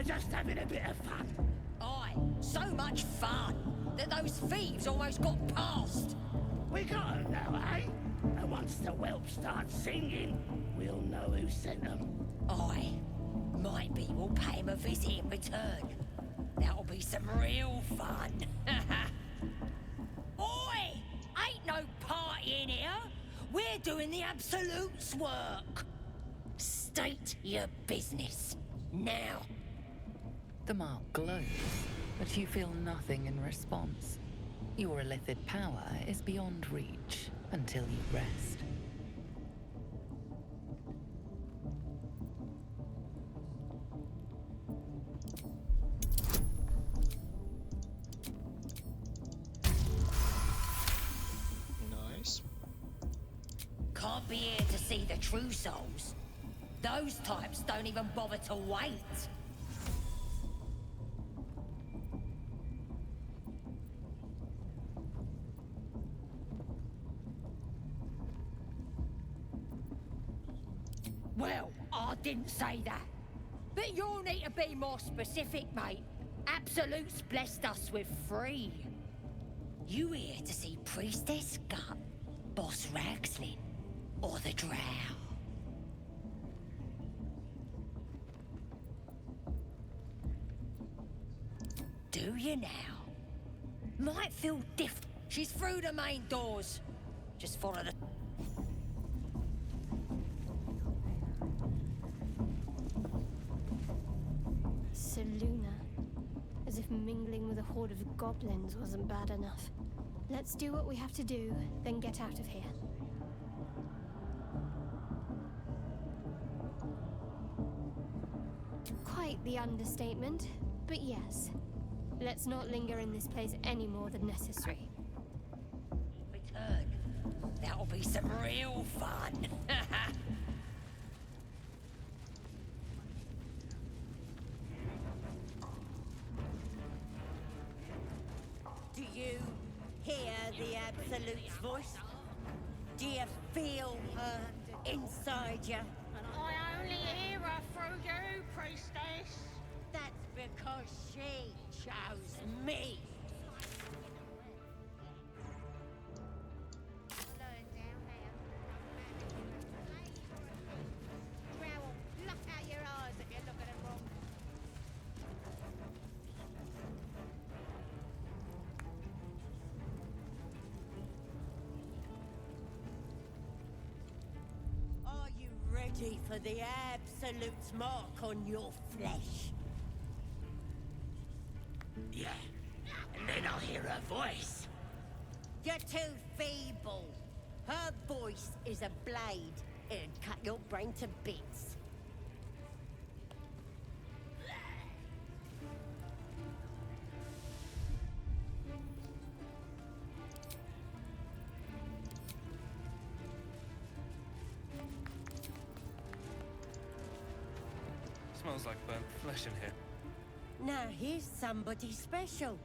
Just having a bit of fun. Aye, so much fun that those thieves almost got past. We got 'em now, eh? And once the whelp starts singing, we'll know who sent them. Aye, might be we'll pay him a visit in return. That'll be some real fun. Oi! Ain't no party in here. We're doing the Absolute's work. State your business, now. The mark glows, but you feel nothing in response. Your illithid power is beyond reach until you rest. Nice. Can't be here to see the true souls. Those types don't even bother to wait. Well, I didn't say that. But you'll need to be more specific, mate. Absolute's blessed us with 3. You here to see Priestess Gut, Boss Ragslin, or the Drow? Do you now? Might feel different. She's through the main doors. Just follow the... Seluna. As if mingling with a horde of goblins wasn't bad enough. Let's do what we have to do, then get out of here. Quite the understatement, but yes. Let's not linger in this place any more than necessary. Return. That'll be some real fun. Do you hear the Absolute's voice? Do you feel her inside you? I only hear her through you, priestess. That's because she chose me. Are you ready for the Absolute's mark on your flesh? Yeah. And then I'll hear her voice. You're too feeble. Her voice is a blade. It'd cut your brain to bits. Smells like burnt flesh in here. Now here's somebody special.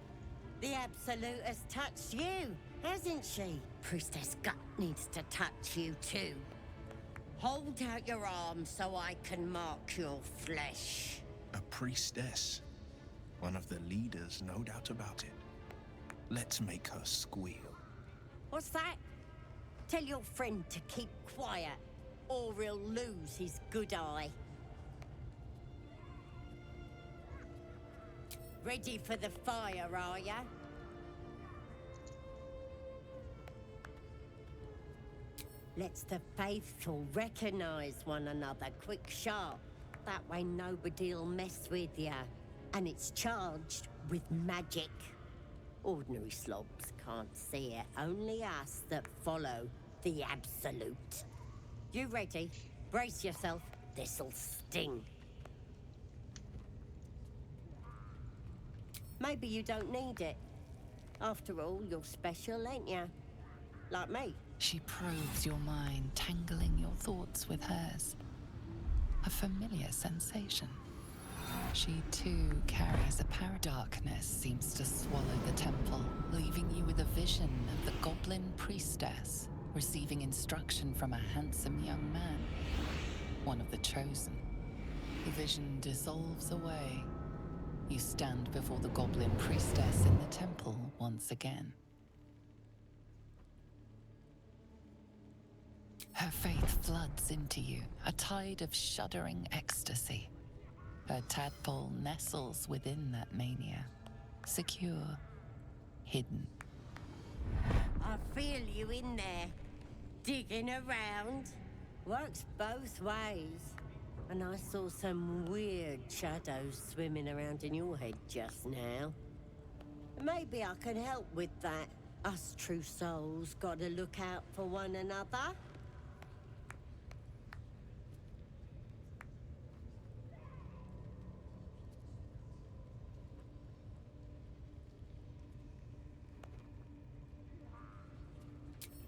The Absolute has touched you, hasn't she? Priestess Gut needs to touch you too. Hold out your arm so I can mark your flesh. A priestess. One of the leaders, no doubt about it. Let's make her squeal. What's that? Tell your friend to keep quiet, or he'll lose his good eye. Ready for the fire, are ya? Let's the faithful recognize one another quick sharp. That way nobody'll mess with ya. And it's charged with magic. Ordinary slobs can't see it, only us that follow the Absolute. You ready? Brace yourself, this'll sting. Maybe you don't need it. After all, you're special, ain't ya? Like me. She probes your mind, tangling your thoughts with hers. A familiar sensation. She too carries a power. Darkness seems to swallow the temple, leaving you with a vision of the goblin priestess receiving instruction from a handsome young man, one of the chosen. The vision dissolves away, You stand before the goblin priestess in the temple once again. Her faith floods into you, a tide of shuddering ecstasy. Her tadpole nestles within that mania, secure, hidden. I feel you in there, digging around. Works both ways. And I saw some weird shadows swimming around in your head just now. Maybe I can help with that. Us true souls gotta look out for one another.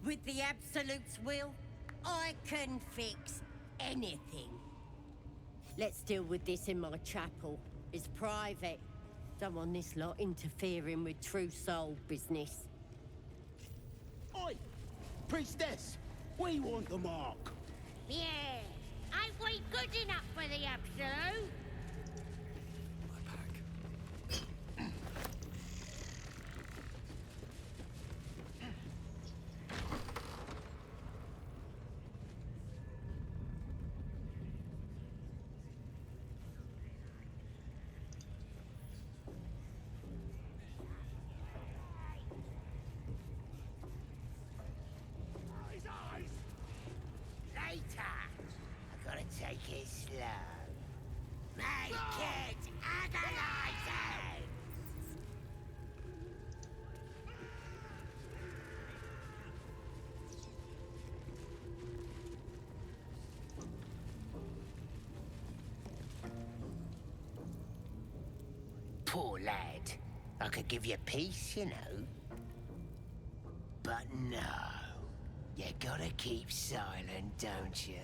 With the Absolute's will, I can fix anything. Let's deal with this in my chapel. It's private. Don't want this lot interfering with true soul business. Oi! Priestess! We want the mark! Yeah. Ain't we good enough for the Absolute? My pack. His eyes! Later! I gotta take it slow. Make it agonizing! Poor lad. I could give you peace, you know. But no. You gotta keep silent, don't you?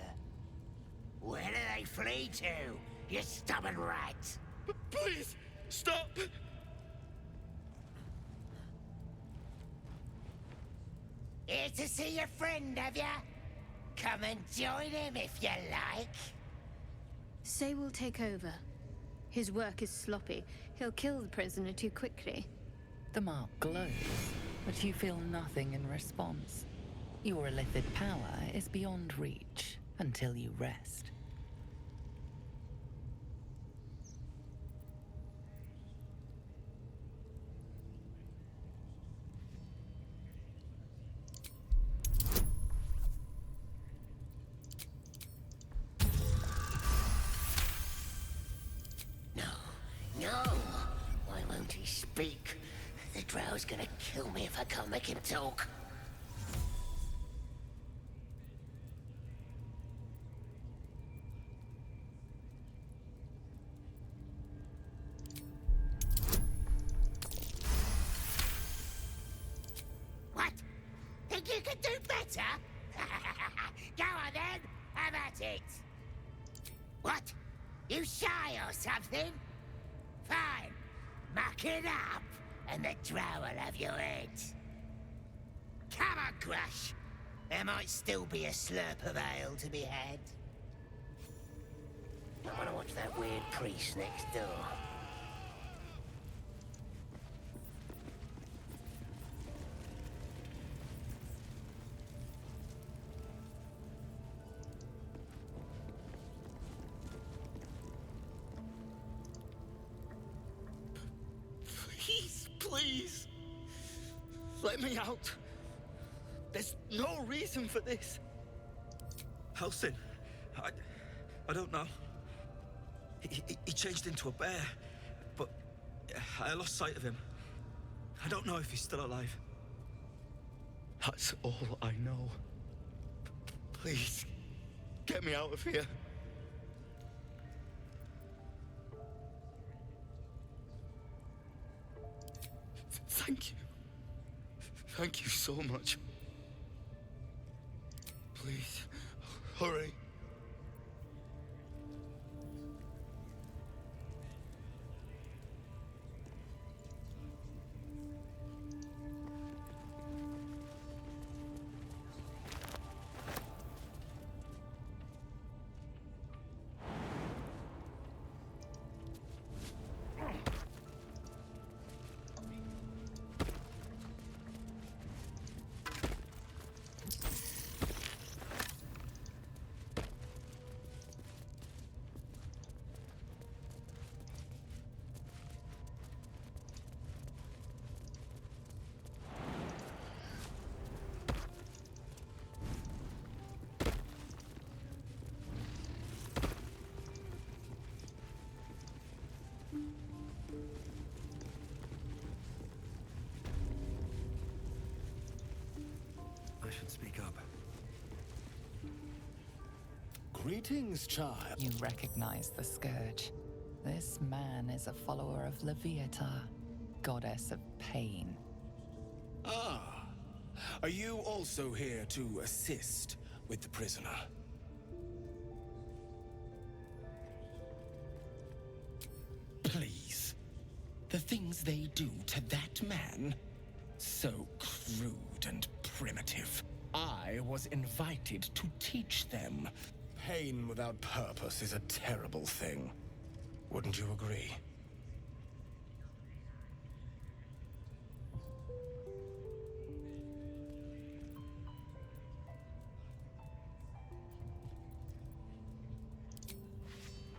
Where do they flee to, you stubborn rat? Please, stop! Here to see your friend, have ya? Come and join him if you like. Say we'll take over. His work is sloppy. He'll kill the prisoner too quickly. The mark glows, but you feel nothing in response. Your illithid power is beyond reach until you rest. No. Why won't he speak? The drow's gonna kill me if I can't make him talk. What? Think you can do better? Go on then, have at it. What? You shy or something? Fine. Muck it up, and the drow will have your head. Come on, Crush. There might still be a slurp of ale to be had. I want to watch that weird priest next door. Please, let me out. There's no reason for this. Halsin, I don't know. He changed into a bear, but I lost sight of him. I don't know if he's still alive. That's all I know. Please, get me out of here. Thank you. Thank you so much. Please, hurry. should speak up. Greetings, child. You recognize the scourge. This man is a follower of Leviatha, goddess of pain. Ah, are you also here to assist with the prisoner? Please. The things they do to that man? So crude and primitive. I was invited to teach them. Pain without purpose is a terrible thing. Wouldn't you agree?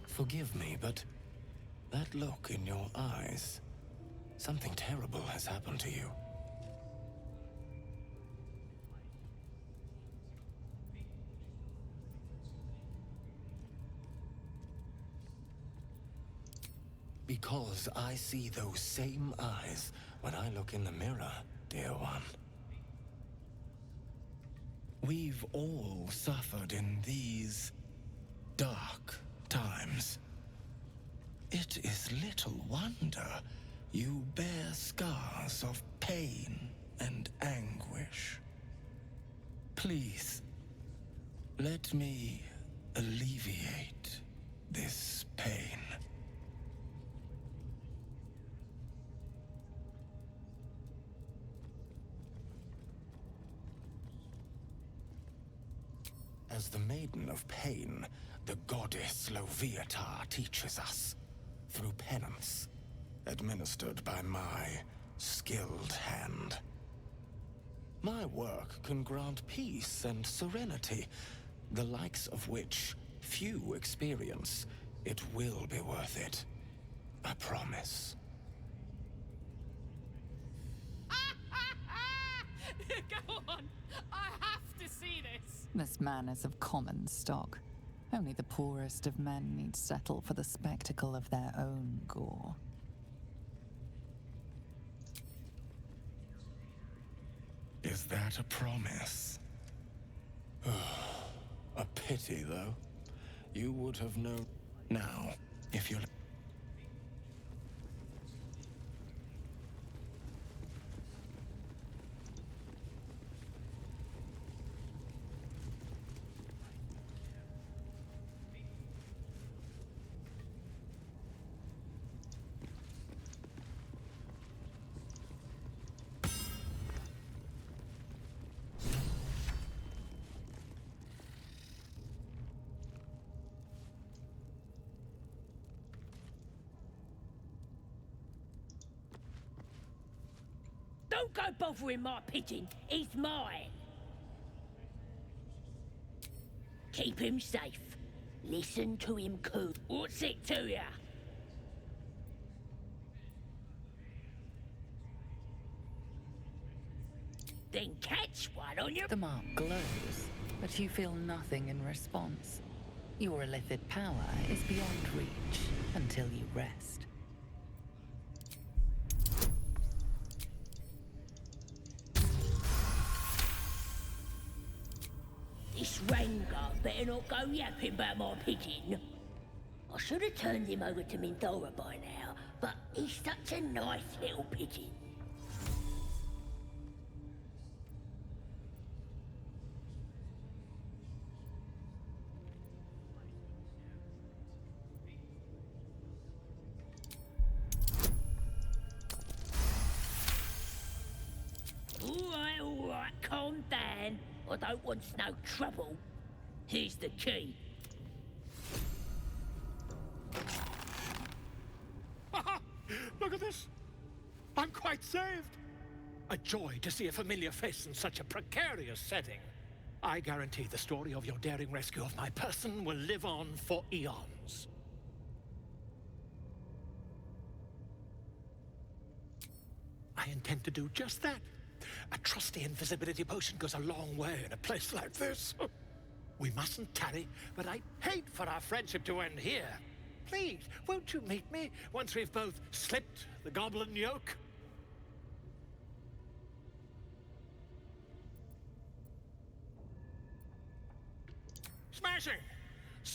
Forgive me, but that look in your eyes, something terrible has happened to you. Because I see those same eyes when I look in the mirror, dear one. We've all suffered in these dark times. It is little wonder you bear scars of pain and anguish. Please, let me alleviate this pain. As the Maiden of Pain, the goddess Leviatha teaches us through penance, administered by my skilled hand. My work can grant peace and serenity, the likes of which few experience. It will be worth it. I promise. Go on! I have to see this! This man is of common stock. Only the poorest of men need settle for the spectacle of their own gore. Is that a promise? A pity, though. You would have known. Now, if you'll... Don't go bothering my pigeon. He's mine. Keep him safe. Listen to him coo. What's it to ya? Then catch one on your... The mark glows, but you feel nothing in response. Your illithid power is beyond reach until you rest. This Rengar better not go yapping about my pigeon. I should have turned him over to Minthora by now, but he's such a nice little pigeon. All right, calm down. I don't want no trouble. Here's the key. Look at this. I'm quite saved. A joy to see a familiar face in such a precarious setting. I guarantee the story of your daring rescue of my person will live on for eons. I intend to do just that. A trusty invisibility potion goes a long way in a place like this. We mustn't tarry, but I'd hate for our friendship to end here. Please, won't you meet me once we've both slipped the goblin yoke?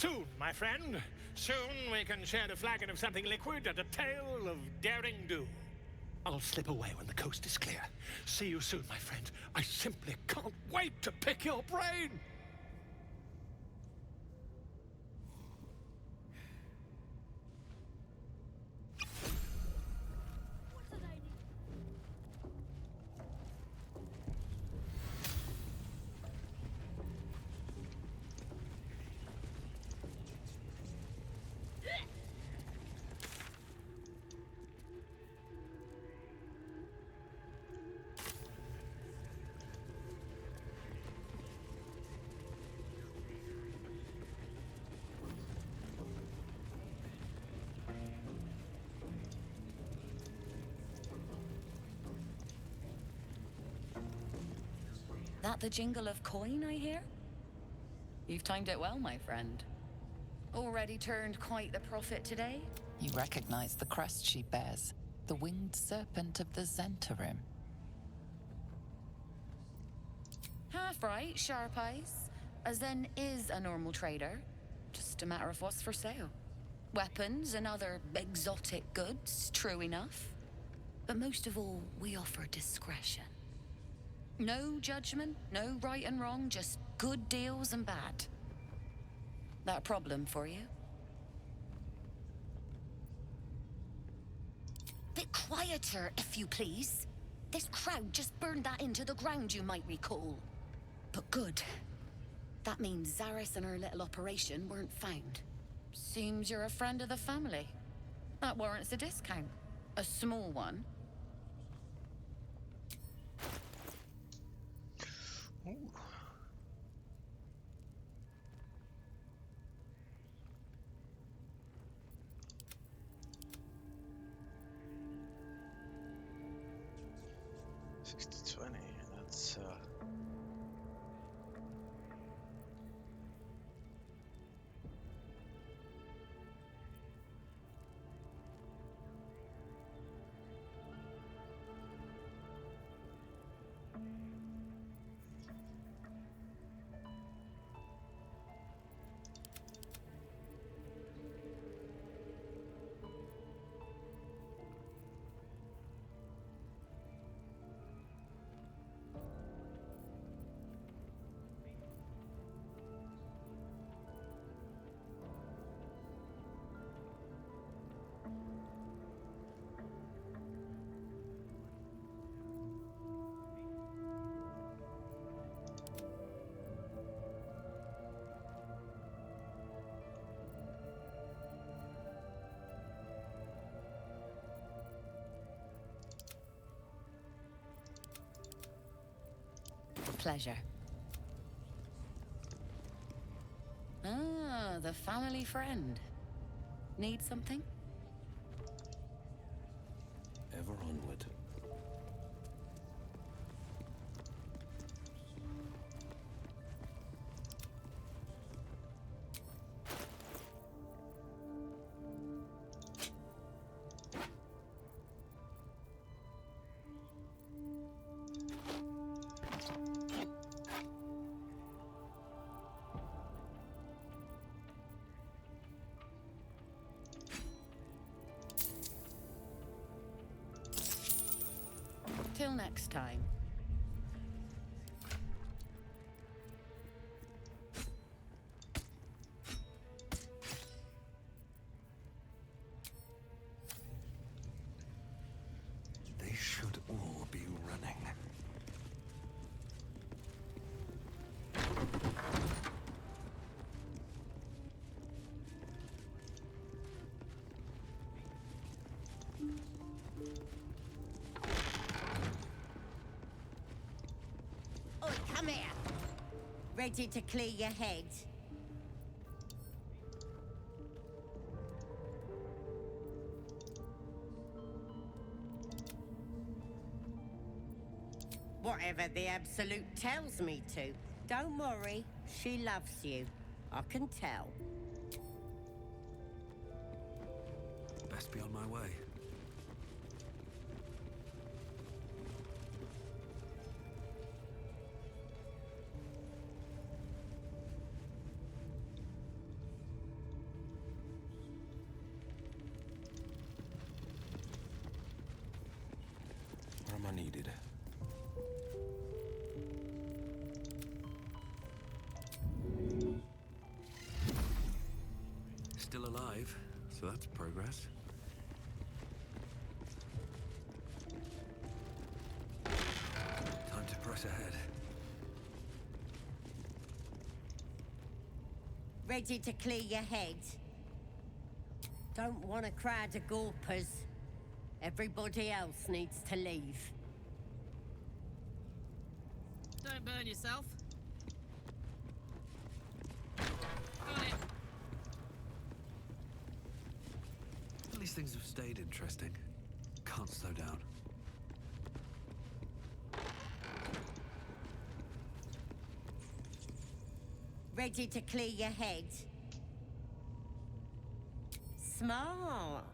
Soon, my friend. Soon we can share a flagon of something liquid and a tale of daring do. I'll slip away when the coast is clear. See you soon, my friend. I simply can't wait to pick your brain! That the jingle of coin I hear? You've timed it well, my friend. Already turned quite the profit today? You recognize the crest she bears, the winged serpent of the Zentarim. Half right, sharp eyes. As then is a normal trader. Just a matter of what's for sale. Weapons and other exotic goods, true enough. But most of all, we offer discretion. No judgment, no right and wrong, just good deals and bad. That a problem for you? Bit quieter, if you please. This crowd just burned that into the ground, you might recall. But good. That means Zaris and her little operation weren't found. Seems you're a friend of the family. That warrants a discount. A small one. Ooh. $60-20, that's Pleasure. Ah, the family friend. Need something? Ever onward. Till next time. They should all be running. Oi, come here. Ready to clear your head? Whatever the Absolute tells me to. Don't worry, she loves you. I can tell. Best be on my way. I needed. Still alive, so that's progress. Time to press ahead. Ready to clear your head? Don't want a crowd of gawpers. Everybody else needs to leave. Don't burn yourself. Got it. At least things have stayed interesting. Can't slow down. Ready to clear your head? Smart.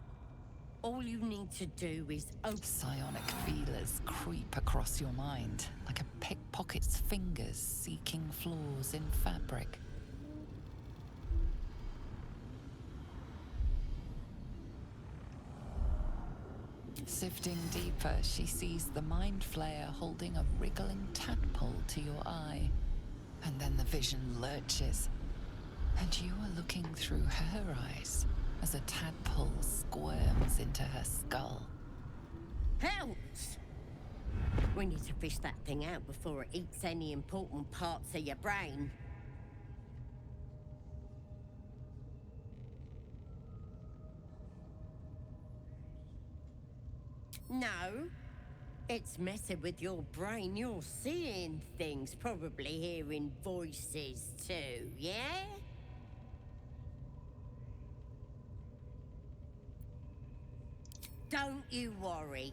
All you need to do is open... Psionic feelers creep across your mind, like a pickpocket's fingers seeking flaws in fabric. Sifting deeper, she sees the mind flayer holding a wriggling tadpole to your eye. And then the vision lurches, and you are looking through her eyes as a tadpole squirms into her skull. Helps! We need to fish that thing out before it eats any important parts of your brain. No. It's messing with your brain. You're seeing things, probably hearing voices too, yeah? Don't you worry.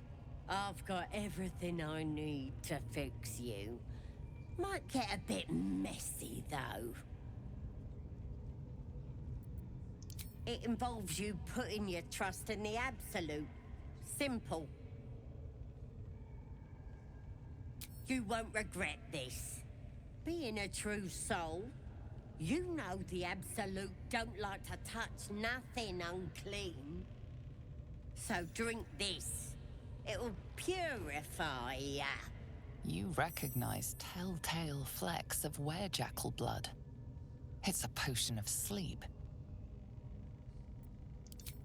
I've got everything I need to fix you. Might get a bit messy, though. It involves you putting your trust in the Absolute. Simple. You won't regret this. Being a true soul, you know the Absolute don't like to touch nothing unclean. So drink this. It'll purify ya. You recognize telltale flecks of werejackal blood. It's a potion of sleep.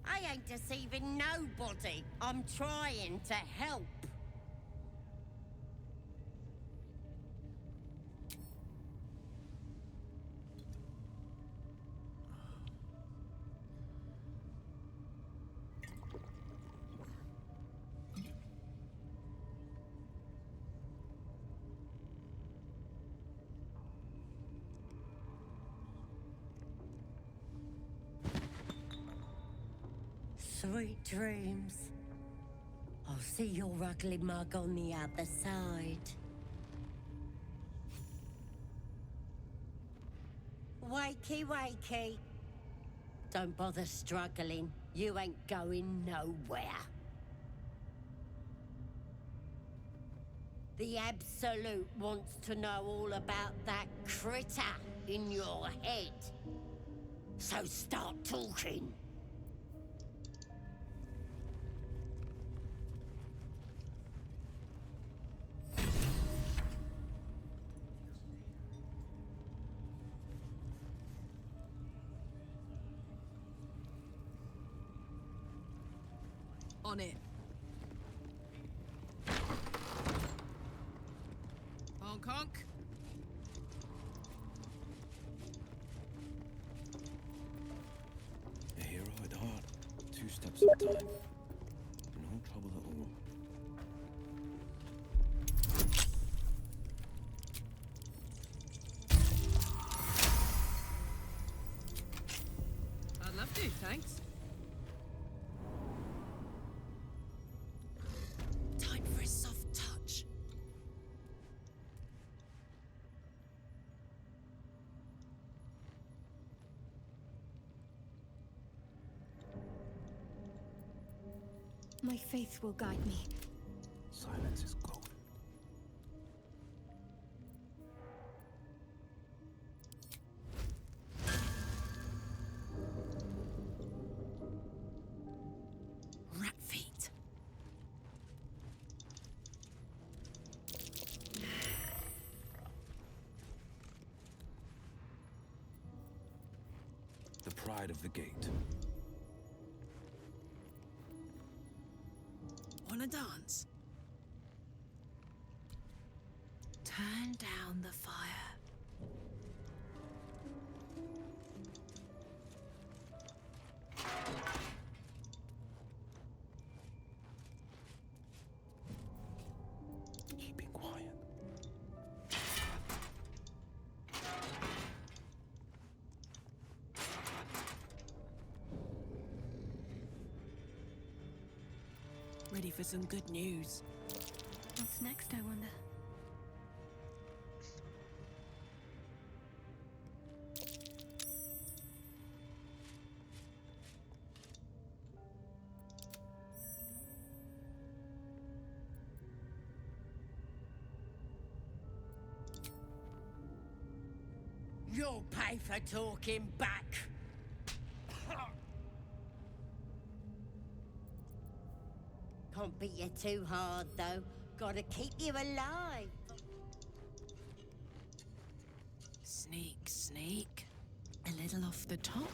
I ain't deceiving nobody. I'm trying to help. Sweet dreams. I'll see your ugly mug on the other side. Wakey, wakey. Don't bother struggling. You ain't going nowhere. The Absolute wants to know all about that critter in your head. So start talking. On it. Honk honk. A hero at heart, 2 steps at a time. No trouble at all. I'd love to, thanks. Time for a soft touch. My faith will guide me. Silence is gold. Rat feet. pride of the gate. Wanna dance? Turn down the fire. Keeping quiet. Ready for some good news? What's next, I wonder? You'll pay for talking back. Can't beat you too hard, though. Gotta keep you alive. Sneak, sneak. A little off the top.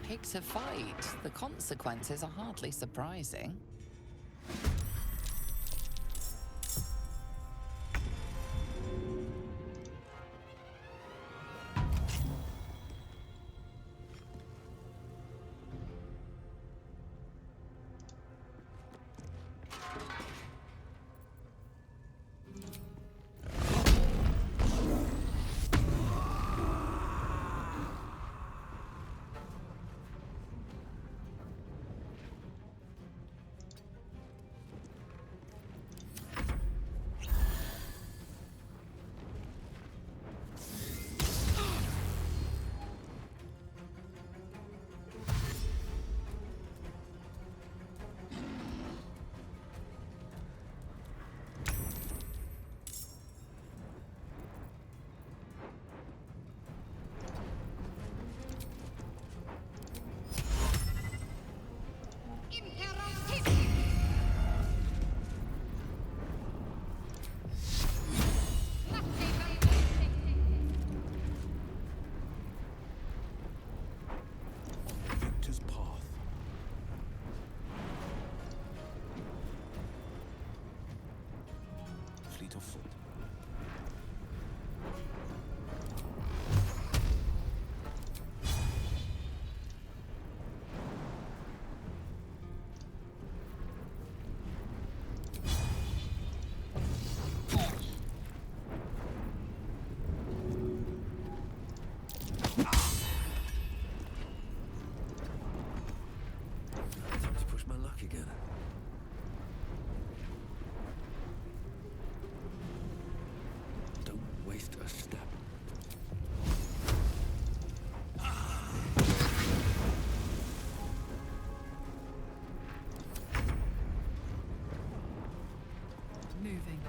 Pick to fight. The consequences are hardly surprising. Victor's path. Fleet of foot. Time to push my luck again. Don't waste a step. Moving.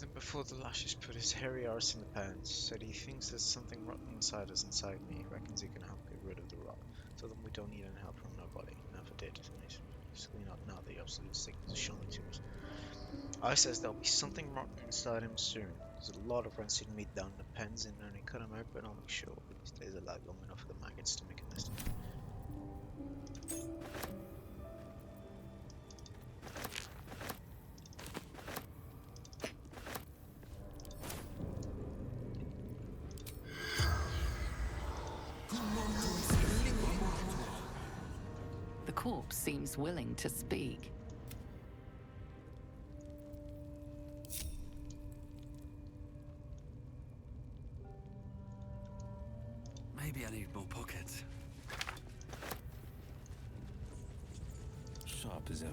with him before the lashes put his hairy arse in the pants. Said he thinks there's something rotten inside us, inside me. Reckons he can help get rid of the rot. Told them we don't need any help from nobody. Never did. Certainly not now the absolute sickness is showing to us. I says there'll be something rotten inside him soon. There's a lot of rancid meat down in the pens, and when he cut him open, I'll make sure he stays alive long enough for the maggots to make a nest. The corpse seems willing to speak. Maybe I need more pockets. Sharp as ever.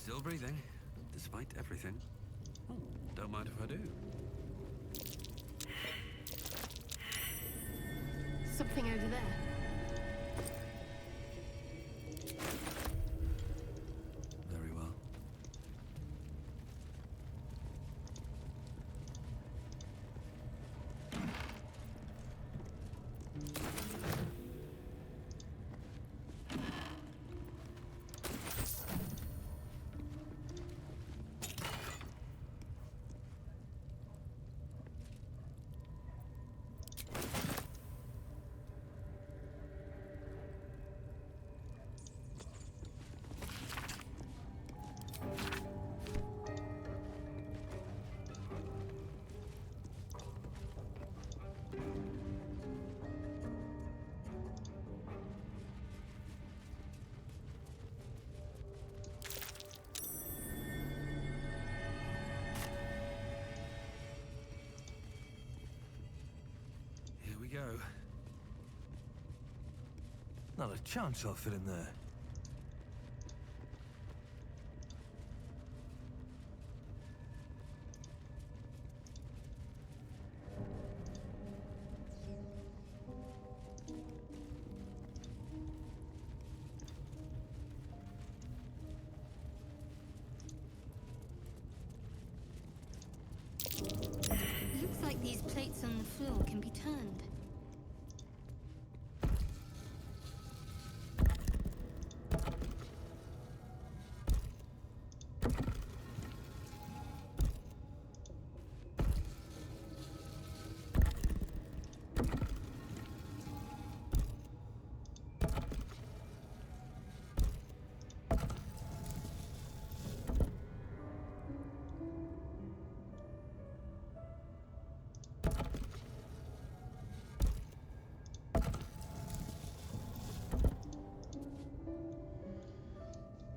Still breathing, despite everything. Oh, don't mind if I do. Something over there. Very well. Here we go. Not a chance I'll fit in there. Looks like these plates on the floor can be turned.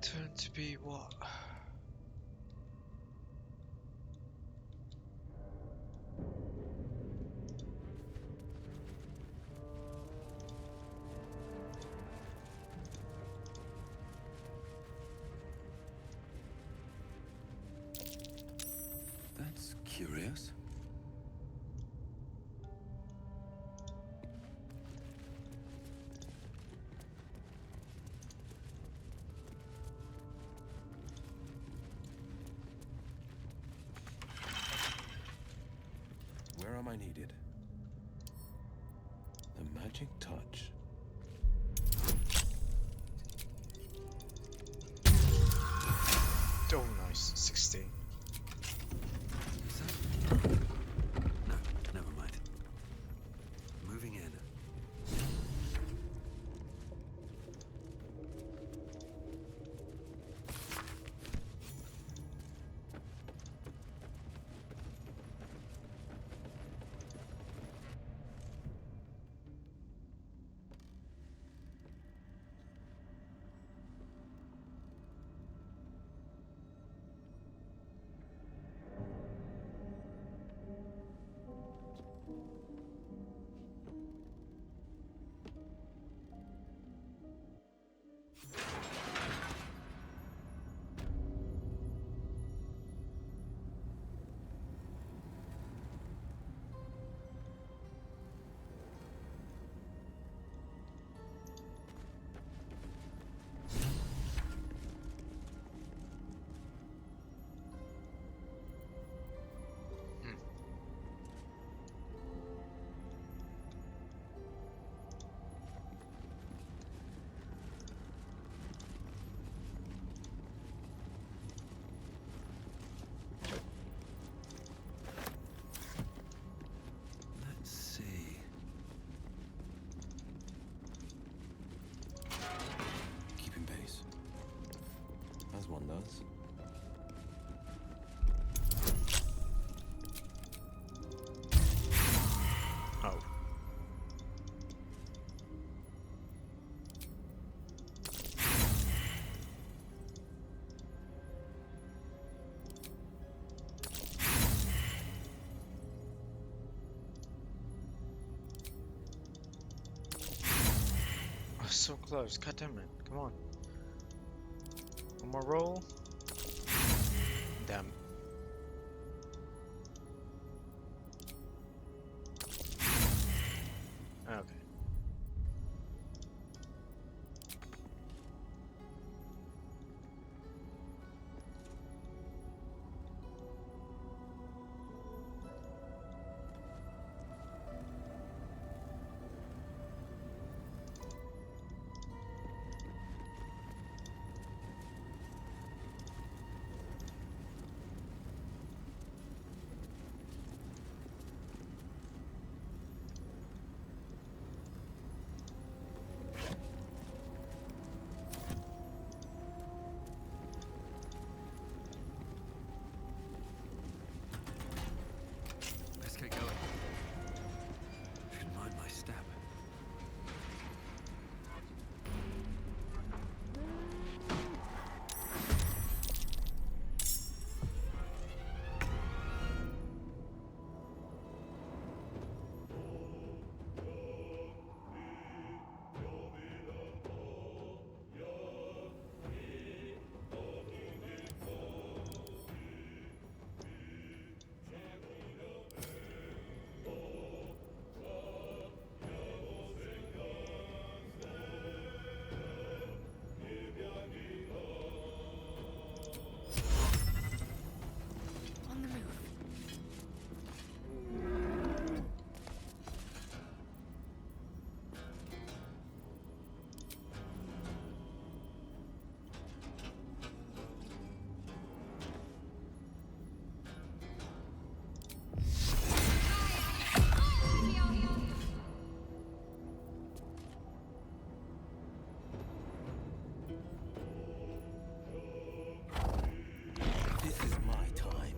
Turn to be what? That's curious. Where am I needed? The magic touch. Oh, nice. 16. No, never mind. Moving in. so close. God damn it. Come on. One more roll. Damn. Okay. Let's get going. Should mind my step. On the move. This is my time.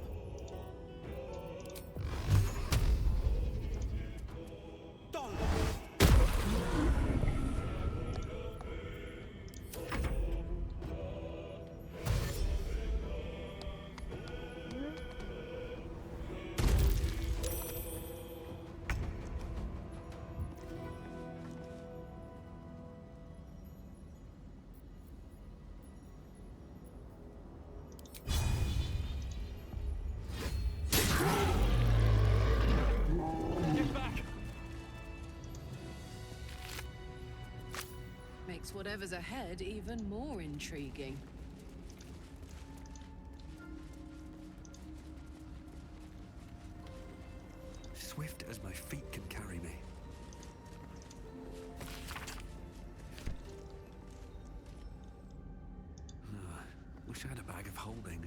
Makes whatever's ahead even more intriguing. Swift as my feet can carry me. Wish I had a bag of holding.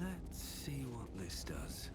Let's see what this does.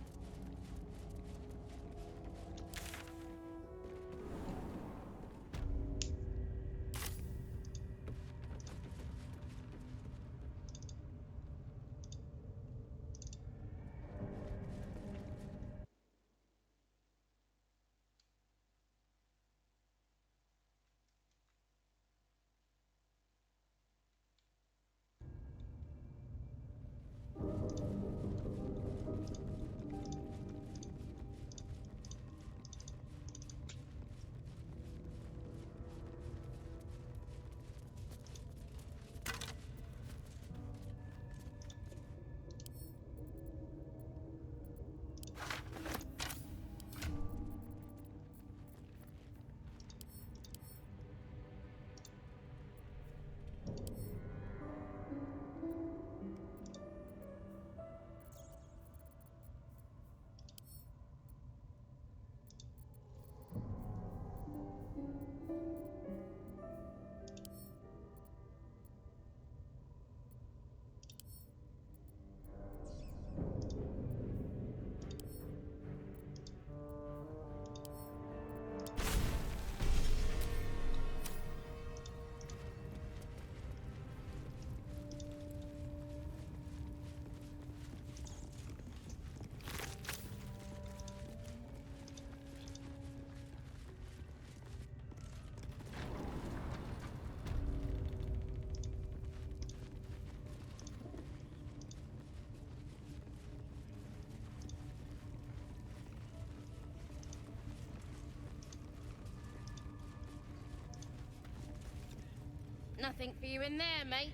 nothing for you in there, mate.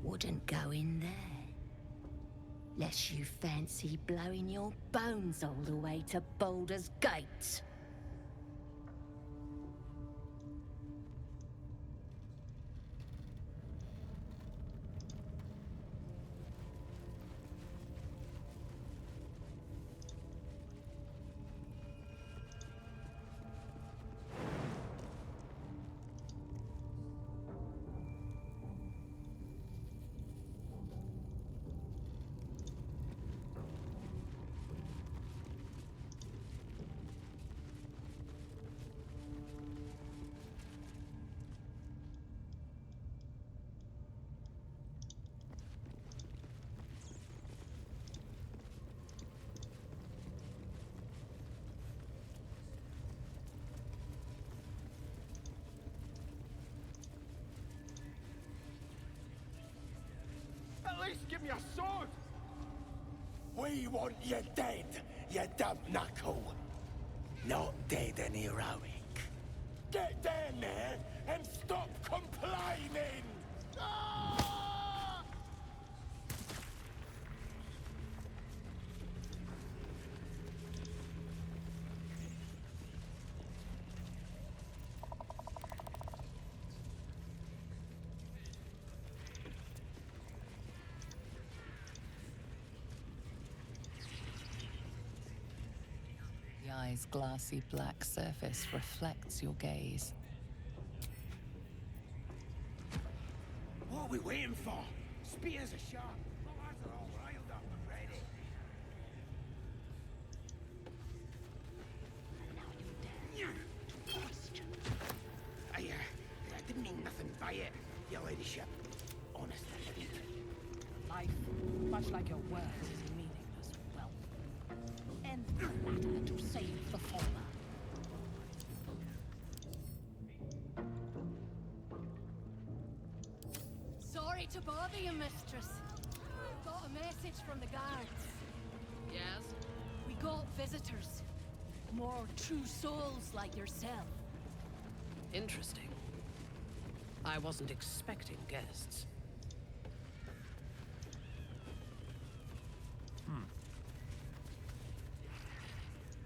Wouldn't go in there. Lest you fancy blowing your bones all the way to Baldur's Gate. At least give me a sword! We want you dead, you dumb knuckle. Not dead and heroic. Get down there and stop complaining! Ah! The eye's glassy black surface reflects your gaze. What are we waiting for? Spears are sharp. My lads are all riled up and ready. I didn't mean nothing by it, your ladyship. Honest, I didn't. Life, much like your words, is meaningless wealth. End the latter to save the former. Sorry to bother you, mistress. Got a message from the guards. Yes? We got visitors. More true souls like yourself. Interesting. I wasn't expecting guests.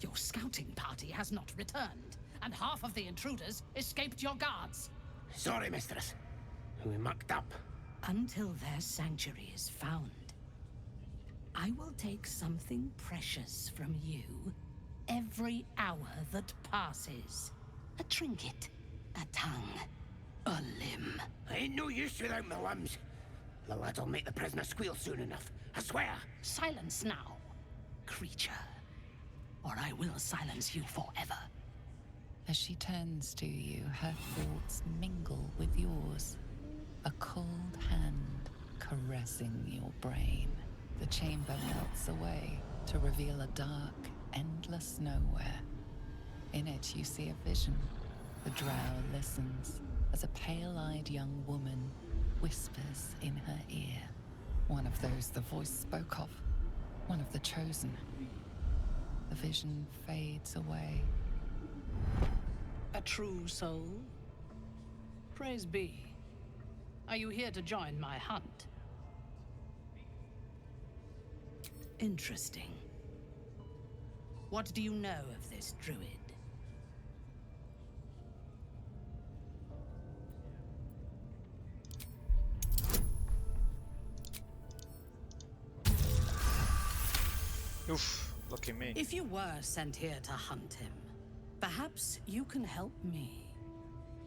Your scouting party has not returned, and half of the intruders escaped your guards. Sorry, mistress. We mucked up. Until their sanctuary is found, I will take something precious from you every hour that passes. A trinket, a tongue, a limb. I ain't no use without my limbs. The lad'll make the prisoner squeal soon enough. I swear. Silence now, creature, or I will silence you forever. As she turns to you, her thoughts mingle with yours. A cold hand caressing your brain. The chamber melts away to reveal a dark, endless nowhere. In it, you see a vision. The drow listens as a pale-eyed young woman whispers in her ear. One of those the voice spoke of. One of the chosen. The vision fades away. A true soul? Praise be. Are you here to join my hunt? Interesting. What do you know of this druid? Oof, lucky me. If you were sent here to hunt him, perhaps you can help me.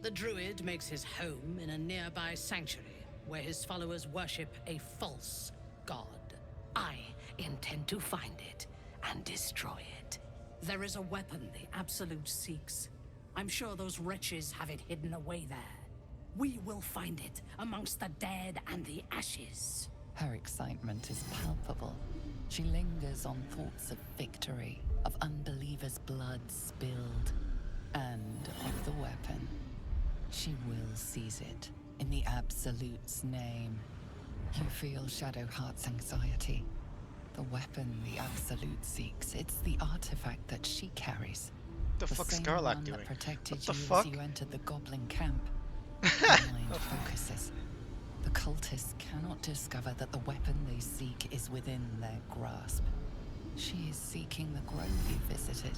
The druid makes his home in a nearby sanctuary where his followers worship a false god. I intend to find it and destroy it. There is a weapon the Absolute seeks. I'm sure those wretches have it hidden away there. We will find it amongst the dead and the ashes. Her excitement is palpable. She lingers on thoughts of victory, of unbelievers' blood spilled, and of the weapon. She will seize it, in the Absolute's name. You feel Shadowheart's anxiety. The weapon the Absolute seeks, it's the artifact that she carries. the fuck's same Garlock one doing? that protected What the you fuck? as you entered the goblin camp. Her mind focuses. The cultists cannot discover that the weapon they seek is within their grasp. She is seeking the grove you visited.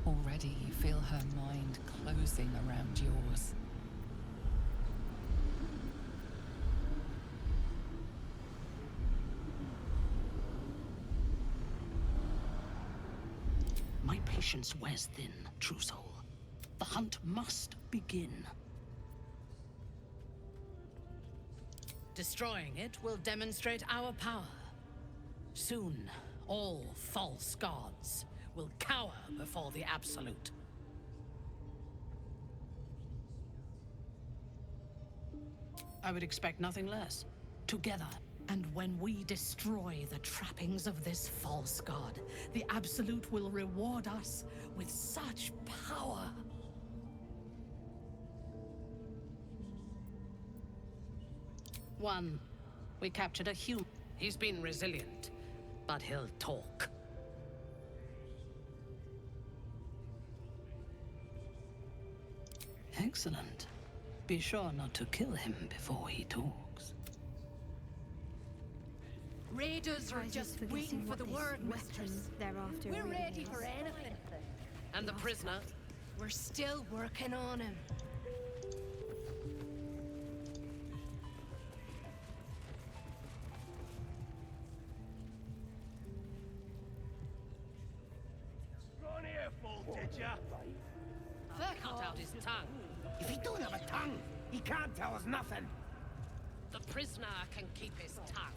Already you feel her mind closing around yours. My patience wears thin, true soul. The hunt must begin. Destroying it will demonstrate our power. Soon, all false gods will cower before the Absolute. I would expect nothing less. Together. And when we destroy the trappings of this false god, the Absolute will reward us with such power. One, we captured a human. He's been resilient, but he'll talk. Excellent. Be sure not to kill him before he talks. Raiders are just waiting for the word, mistress. Thereafter, We're really ready is. for anything. And the prisoner? We're still working on him. Run here, fool, did ya? Cut out his tongue. If he don't have a tongue, he can't tell us nothing. The prisoner can keep his tongue.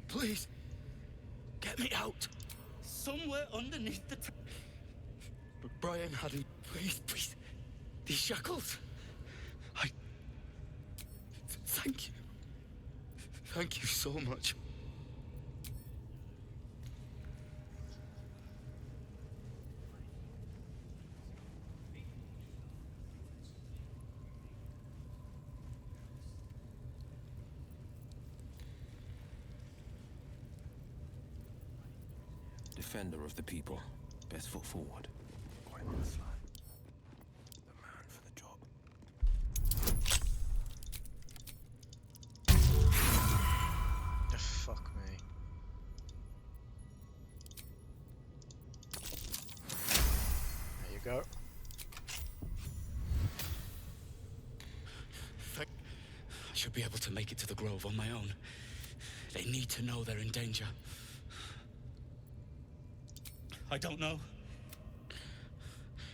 Please, get me out. Somewhere underneath the. Brian had it. Please. These shackles. Thank you. Thank you so much. Defender of the people. Best foot forward. Quite honestly. The man for the job. The fuck me. There you go. I should be able to make it to the grove on my own. They need to know they're in danger. I don't know.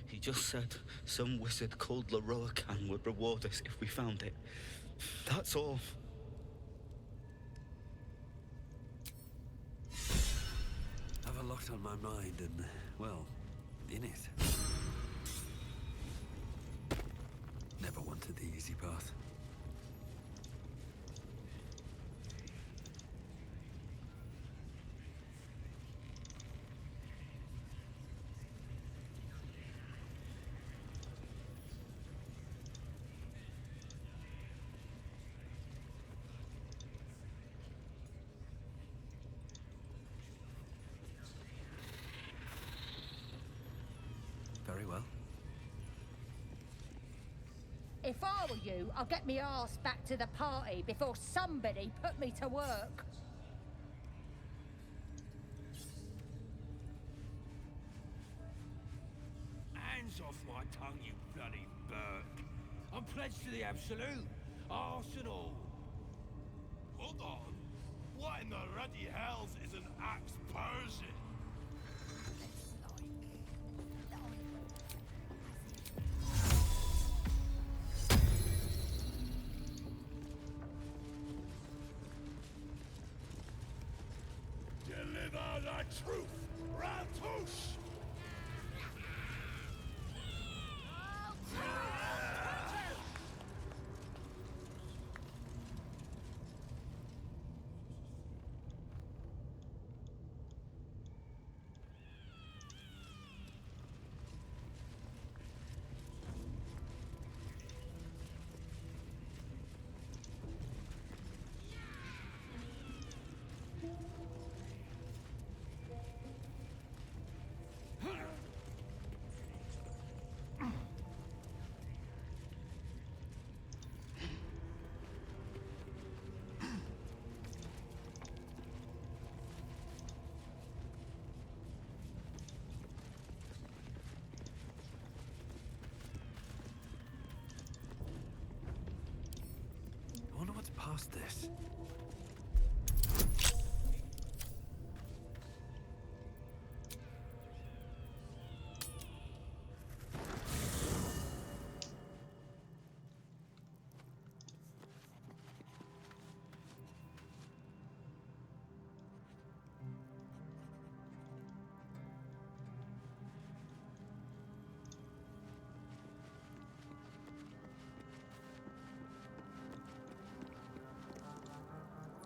He just said some wizard called Leroacan would reward us if we found it. That's all. I've a lot on my mind and, well, in it. Never wanted the easy path. Very well. If I were you, I'd get me arse back to the party before somebody put me to work. Hands off my tongue, you bloody bird. I'm pledged to the Absolute. Arse and all. Hold on. What in the ruddy hells is an axe Persian? Deliver the truth, Ratouche! past this.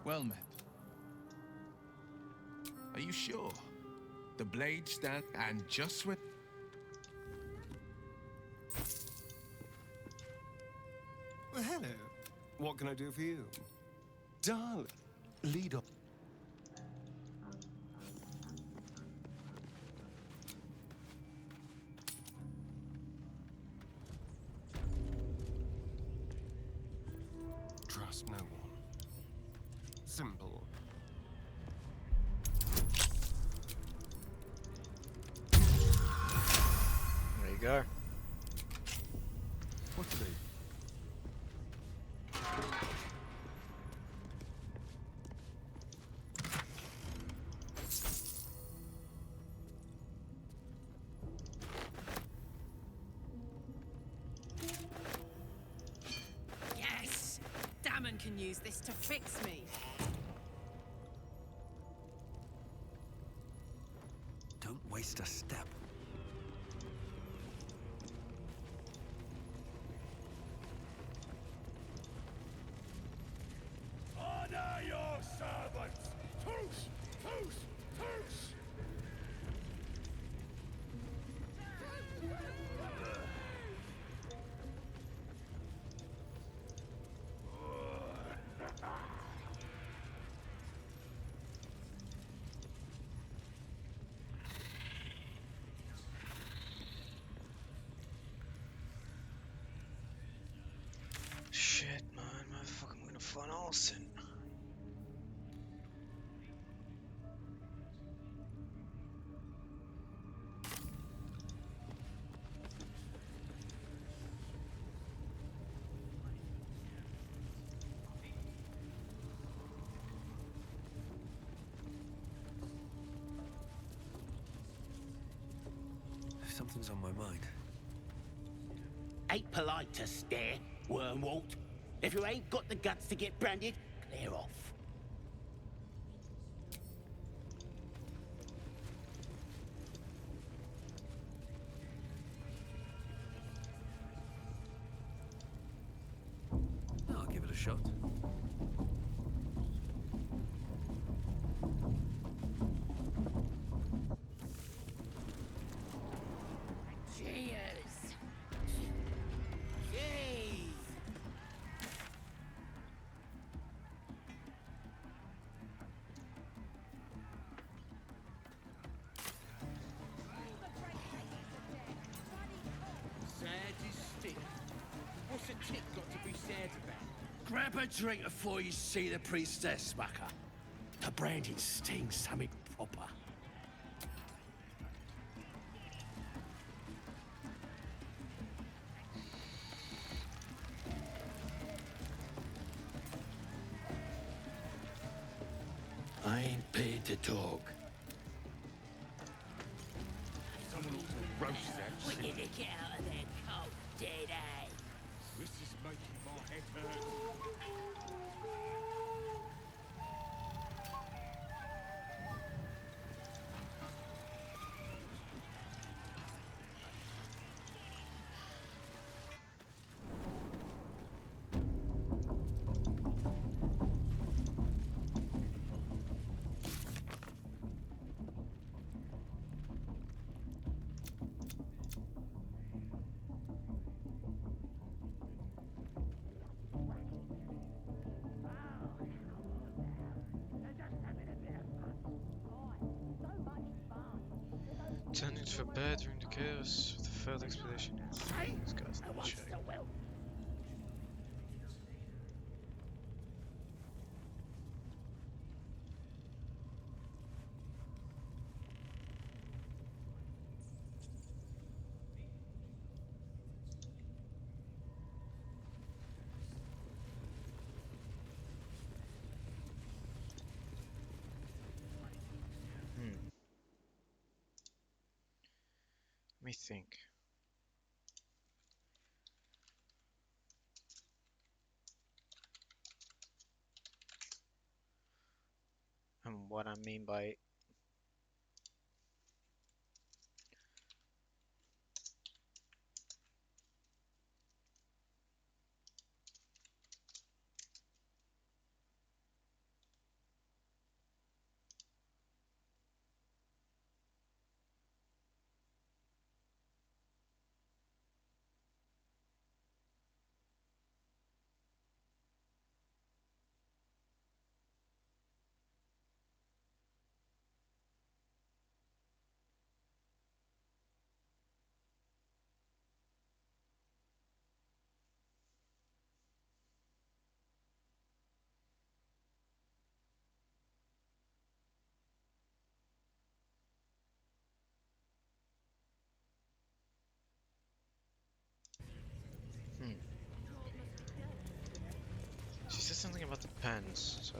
Well met. Are you sure? The blade stand and just with... Well, hello. What can I do for you? Darling, lead on. Trust no one. Simple. There you go. What to do? Yes! Damon can use this to fix me. Don't waste a step. Honor your servants! Toast! Toast! Toast! Shit, man. Motherfucker, I'm gonna find Olsen. Something's on my mind. Ain't polite to stare, Wormwalt. If you ain't got the guts to get branded, clear off. I'll give it a shot. Cheers! Cheers! Sad is stick. What's a tick got to be sad about? Grab a drink before you see the priestess, mucker. The branding stings something proper. I ain't paid to talk. Someone ought to roast that We're chick. gonna get out of there cold, dead, eh? This is making my head hurt. Turning to prepare during the chaos of the failed expedition. This guy's not check. me think. And what I mean by she said something about the pens, so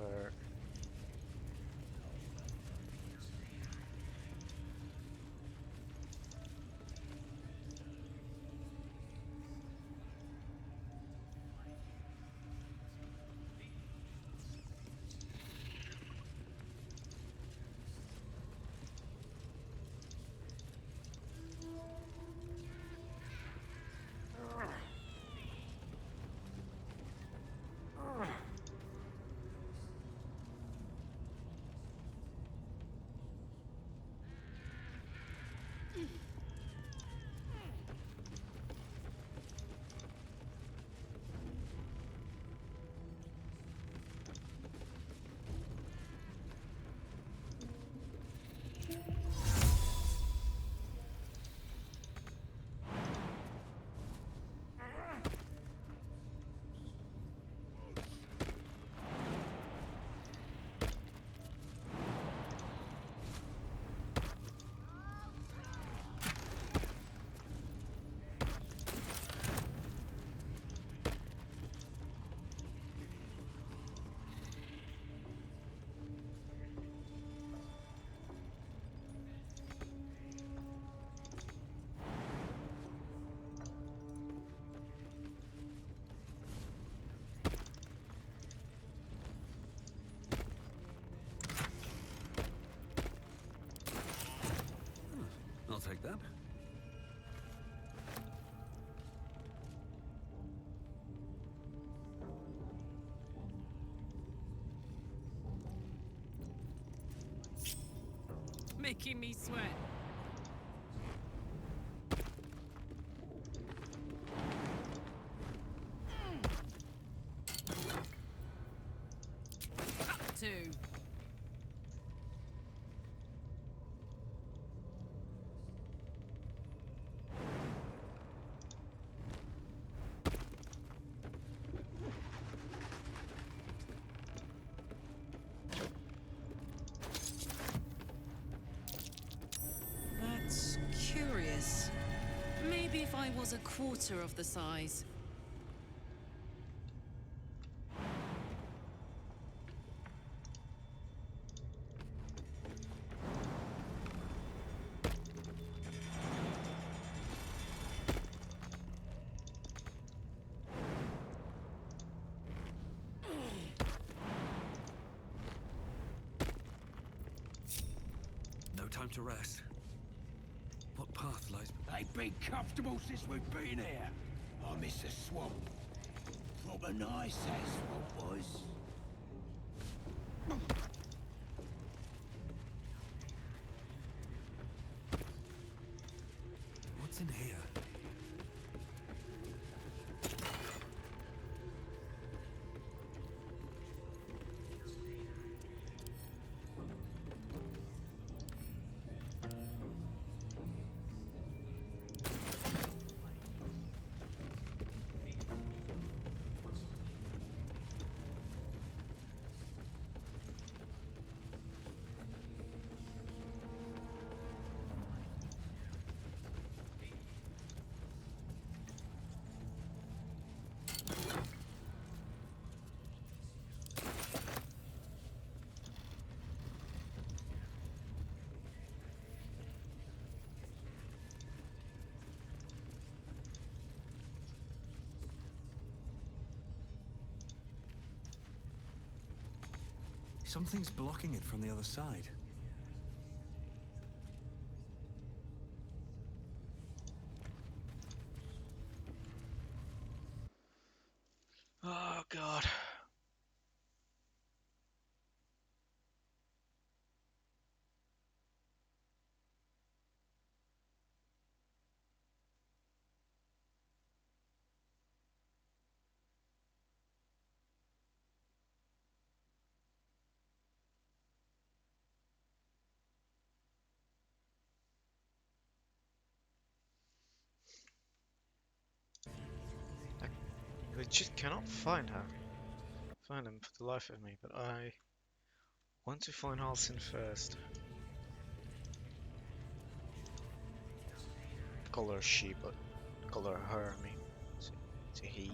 I'll take that. Making me sweat. Up to. That's curious. Maybe if I was a quarter of the size. No time to rest. What path lies? They've been comfortable since we've been here. I miss the swamp. Proper nice that swamp was. What's in here? Something's blocking it from the other side. Oh god. I just cannot find her. Find him for the life of me, but I want to find Halsin first. Call her she, but call her her, I mean. It's a he.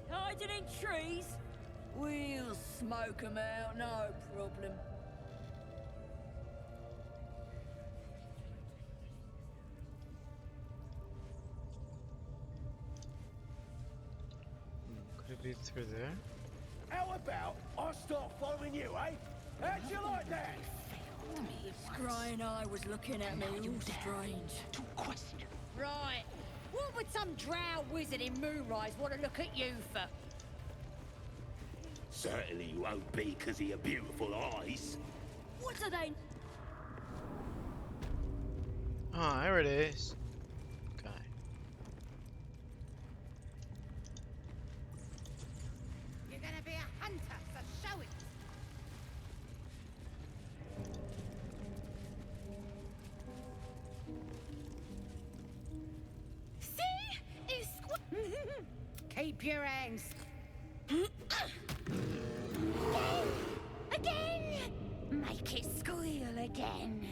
Hiding in trees? We'll smoke 'em out, no problem. Could it be through there? How about I start following you, eh? How'd you like that? The scrying eye was looking at me all strange. Right. What would some drow wizard in Moonrise want to look at you for? Certainly you won't be because of your beautiful eyes. What are they? Ah, there it is. Okay. You're gonna be a hunter, so show it. See? It's Keep your hands. Again! Make it squeal again.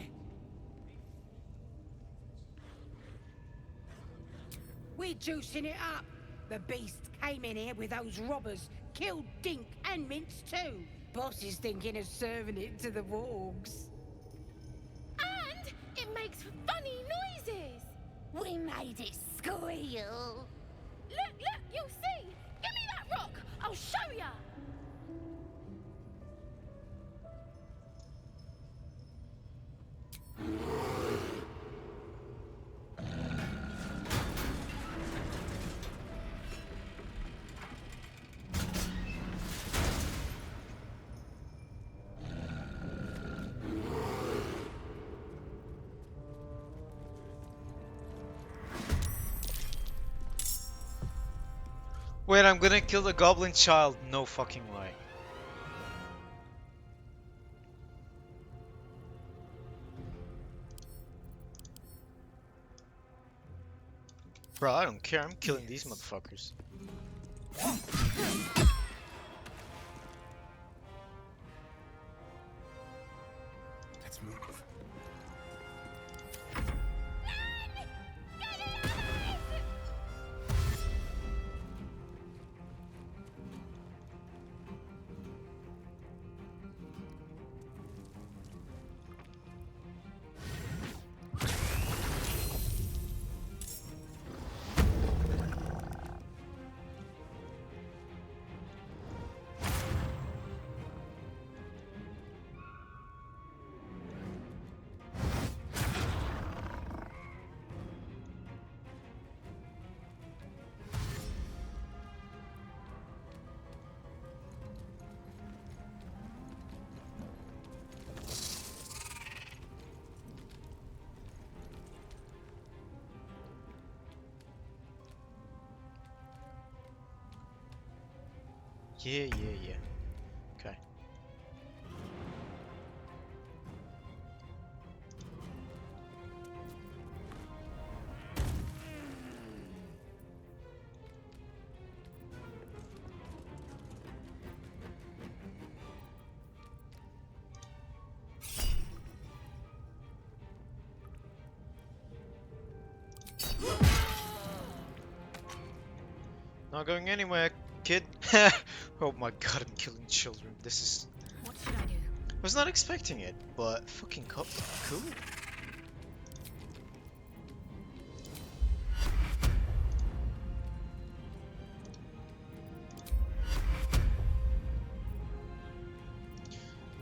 We're juicing it up. The beast came in here with those robbers, killed Dink and Mince too. Boss is thinking of serving it to the wargs. And it makes funny noises. We made it squeal. Look, you'll see. Give me that rock. I'll show ya. Wait, I'm gonna kill the goblin child. No fucking way. Bro, I don't care. I'm killing these motherfuckers. Let's move. Yeah. Okay. Not going anywhere, kid. Oh my god, I'm killing children. This is... What should I do? I was not expecting it, but fucking cool.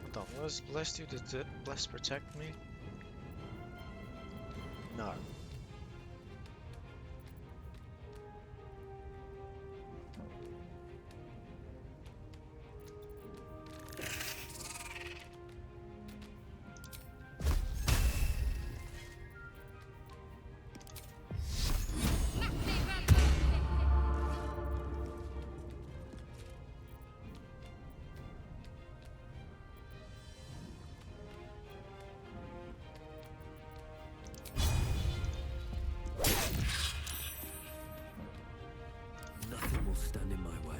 Hold on, was blessed you to bless protect me? No. Nothing will stand in my way.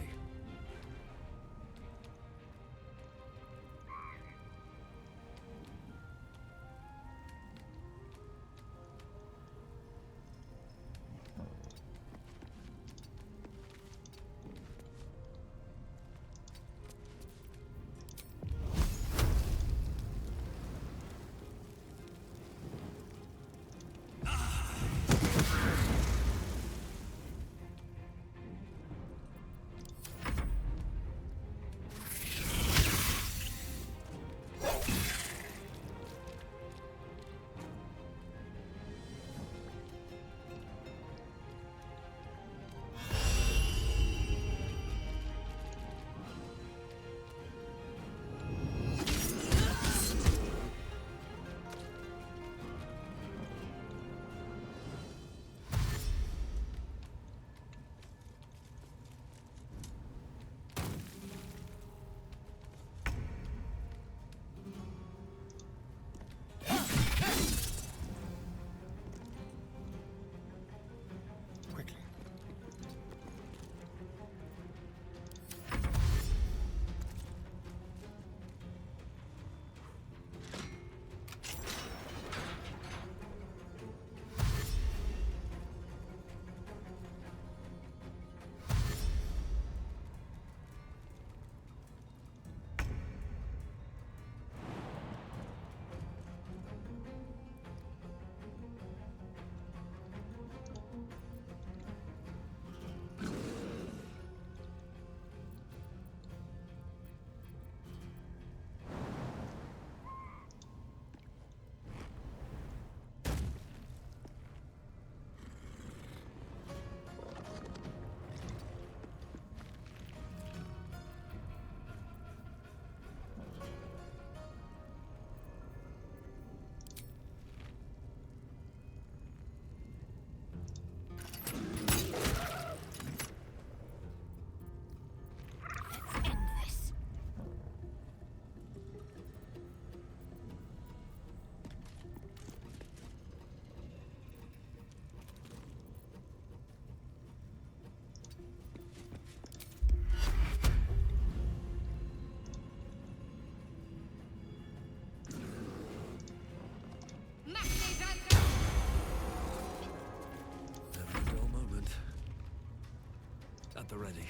At the ready.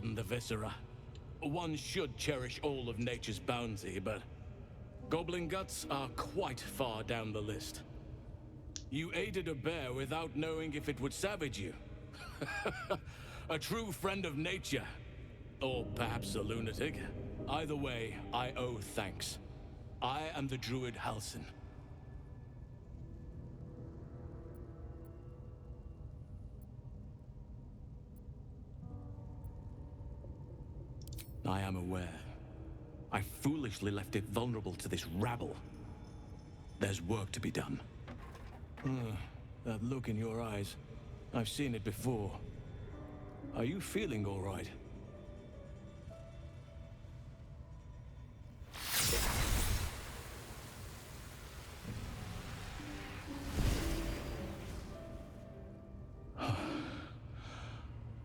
pardon the viscera. One should cherish all of nature's bounty, but goblin guts are quite far down the list. You aided a bear without knowing if it would savage you. A true friend of nature. Or perhaps a lunatic. Either way, I owe thanks. I am the druid Halsin. I am aware. I foolishly left it vulnerable to this rabble. There's work to be done. That look in your eyes. I've seen it before. Are you feeling all right?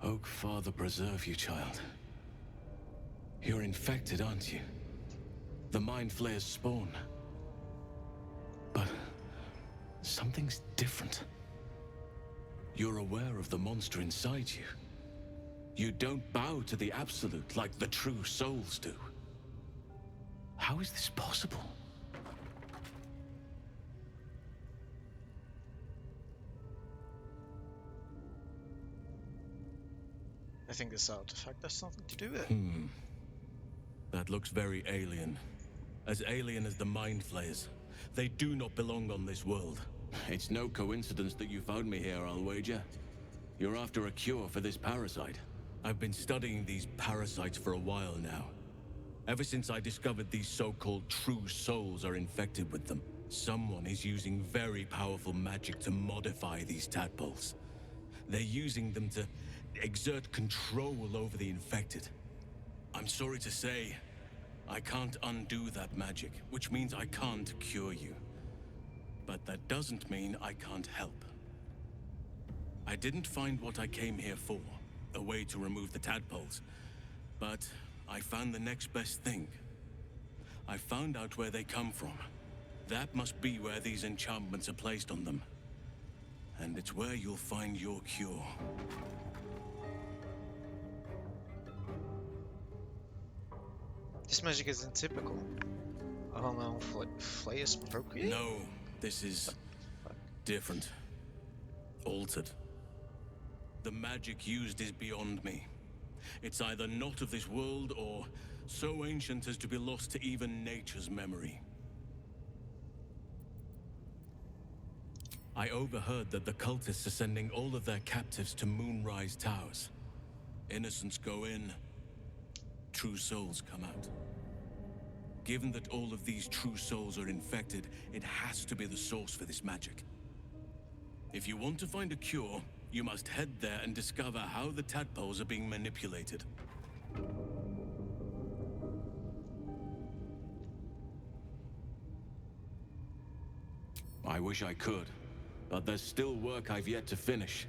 Oak Father preserve you, child. You're infected, aren't you? The Mind Flayer's spawn. But something's different. You're aware of the monster inside you. You don't bow to the Absolute like the true souls do. How is this possible? I think this artifact has something to do with it. That looks very alien. As alien as the Mind Flayers. They do not belong on this world. It's no coincidence that you found me here, I'll wager. You're after a cure for this parasite. I've been studying these parasites for a while now. Ever since I discovered these so-called true souls are infected with them. Someone is using very powerful magic to modify these tadpoles. They're using them to exert control over the infected. I'm sorry to say, I can't undo that magic, which means I can't cure you. But that doesn't mean I can't help. I didn't find what I came here for, a way to remove the tadpoles, but I found the next best thing. I found out where they come from. That must be where these enchantments are placed on them. And it's where you'll find your cure. This magic isn't typical. Oh no, Flayers procreate? No, this is different. Altered. The magic used is beyond me. It's either not of this world or so ancient as to be lost to even nature's memory. I overheard that the cultists are sending all of their captives to Moonrise Towers. Innocents go in, true souls come out. Given that all of these true souls are infected, it has to be the source for this magic. If you want to find a cure, you must head there and discover how the tadpoles are being manipulated. I wish I could, but there's still work I've yet to finish.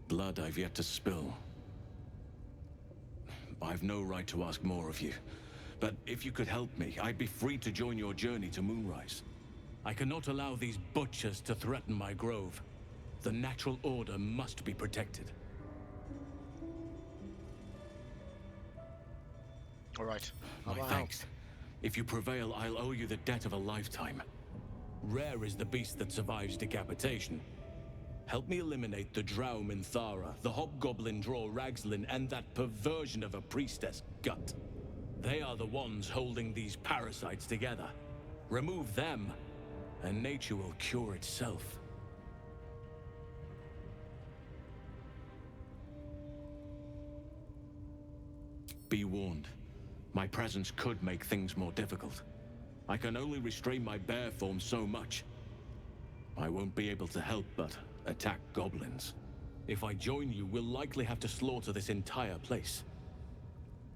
Blood I've yet to spill. I've no right to ask more of you, but if you could help me, I'd be free to join your journey to Moonrise. I cannot allow these butchers to threaten my grove. The natural order must be protected. All right. My thanks. If you prevail, I'll owe you the debt of a lifetime. Rare is the beast that survives decapitation. Help me eliminate the Drow Minthara, the Hobgoblin Draw Ragslin, and that perversion of a priestess gut. They are the ones holding these parasites together. Remove them, and nature will cure itself. Be warned. My presence could make things more difficult. I can only restrain my bear form so much. I won't be able to help but attack goblins. If I join you, we'll likely have to slaughter this entire place.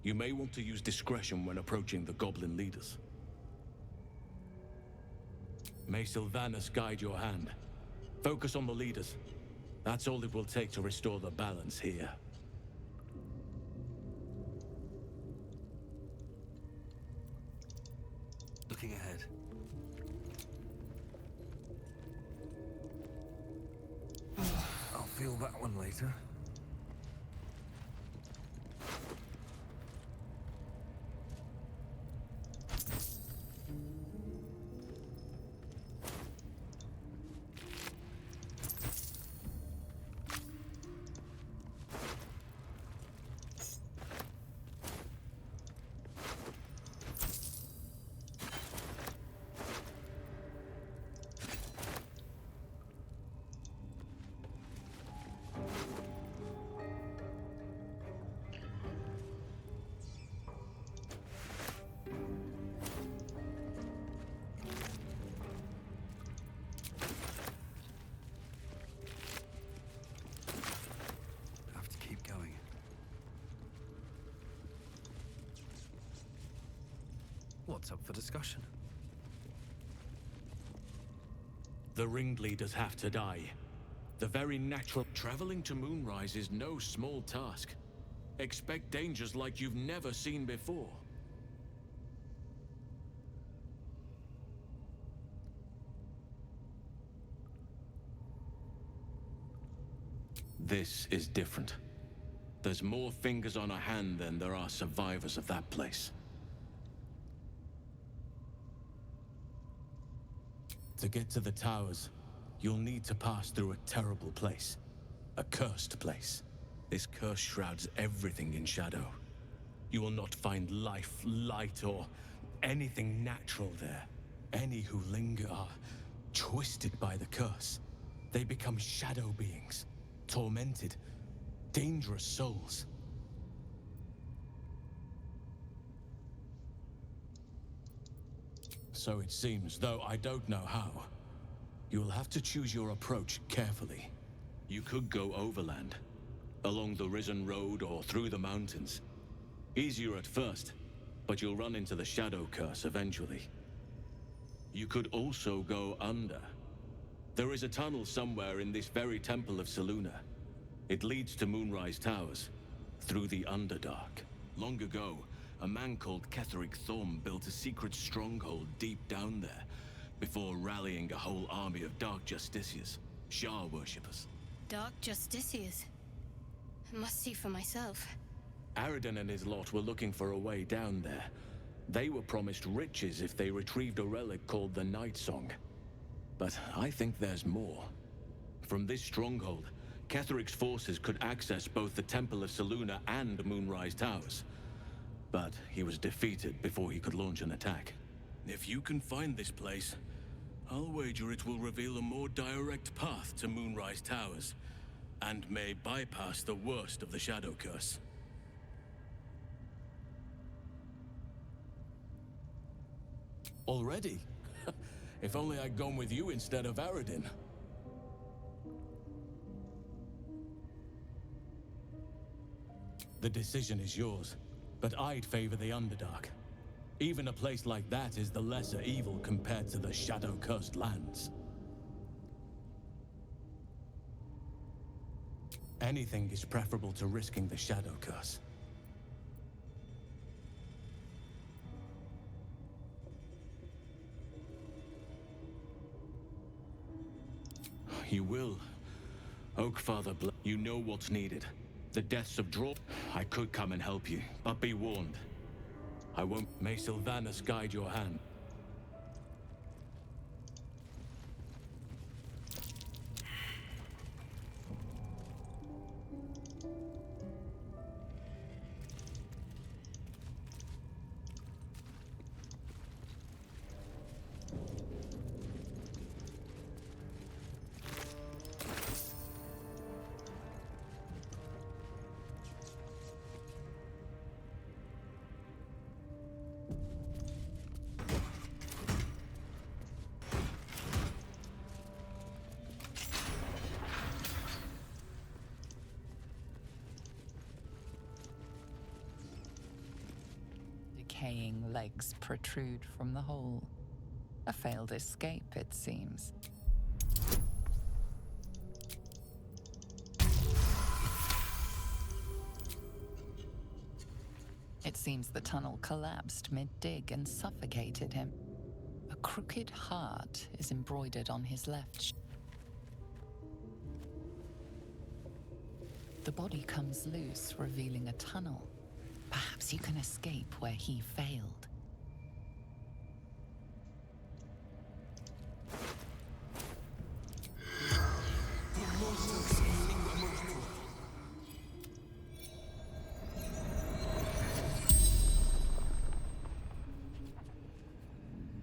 You may want to use discretion when approaching the goblin leaders. May Sylvanas guide your hand. Focus on the leaders. That's all it will take to restore the balance here. Looking ahead. I'll feel that one later. What's up for discussion? The ringleaders have to die. The very natural... Traveling to Moonrise is no small task. Expect dangers like you've never seen before. This is different. There's more fingers on a hand than there are survivors of that place. To get to the towers, you'll need to pass through a terrible place. A cursed place. This curse shrouds everything in shadow. You will not find life, light, or anything natural there. Any who linger are twisted by the curse. They become shadow beings, tormented, dangerous souls. So it seems, though I don't know how. You'll have to choose your approach carefully. You could go overland, along the Risen Road or through the mountains. Easier at first, but you'll run into the Shadow Curse eventually. You could also go under. There is a tunnel somewhere in this very Temple of Selûne. It leads to Moonrise Towers, through the Underdark. Long ago, a man called Ketheric Thorm built a secret stronghold deep down there, before rallying a whole army of Dark Justiciars, Shah worshippers. Dark Justiciars. I must see for myself. Aradin and his lot were looking for a way down there. They were promised riches if they retrieved a relic called the Night Song. But I think there's more. From this stronghold, Ketheric's forces could access both the Temple of Selûne and Moonrise Towers. But he was defeated before he could launch an attack. If you can find this place, I'll wager it will reveal a more direct path to Moonrise Towers, and may bypass the worst of the Shadow Curse. Already? If only I'd gone with you instead of Aradin. The decision is yours, but I'd favor the Underdark. Even a place like that is the lesser evil compared to the Shadow-cursed lands. Anything is preferable to risking the Shadow Curse. You will. Oakfather, you know what's needed. The deaths of Draw. I could come and help you, but be warned. I won't. May Sylvanas guide your hand. Decaying legs protrude from the hole. A failed escape, it seems. It seems the tunnel collapsed mid-dig and suffocated him. A crooked heart is embroidered on his left. The body comes loose, revealing a tunnel. Perhaps you can escape where he failed.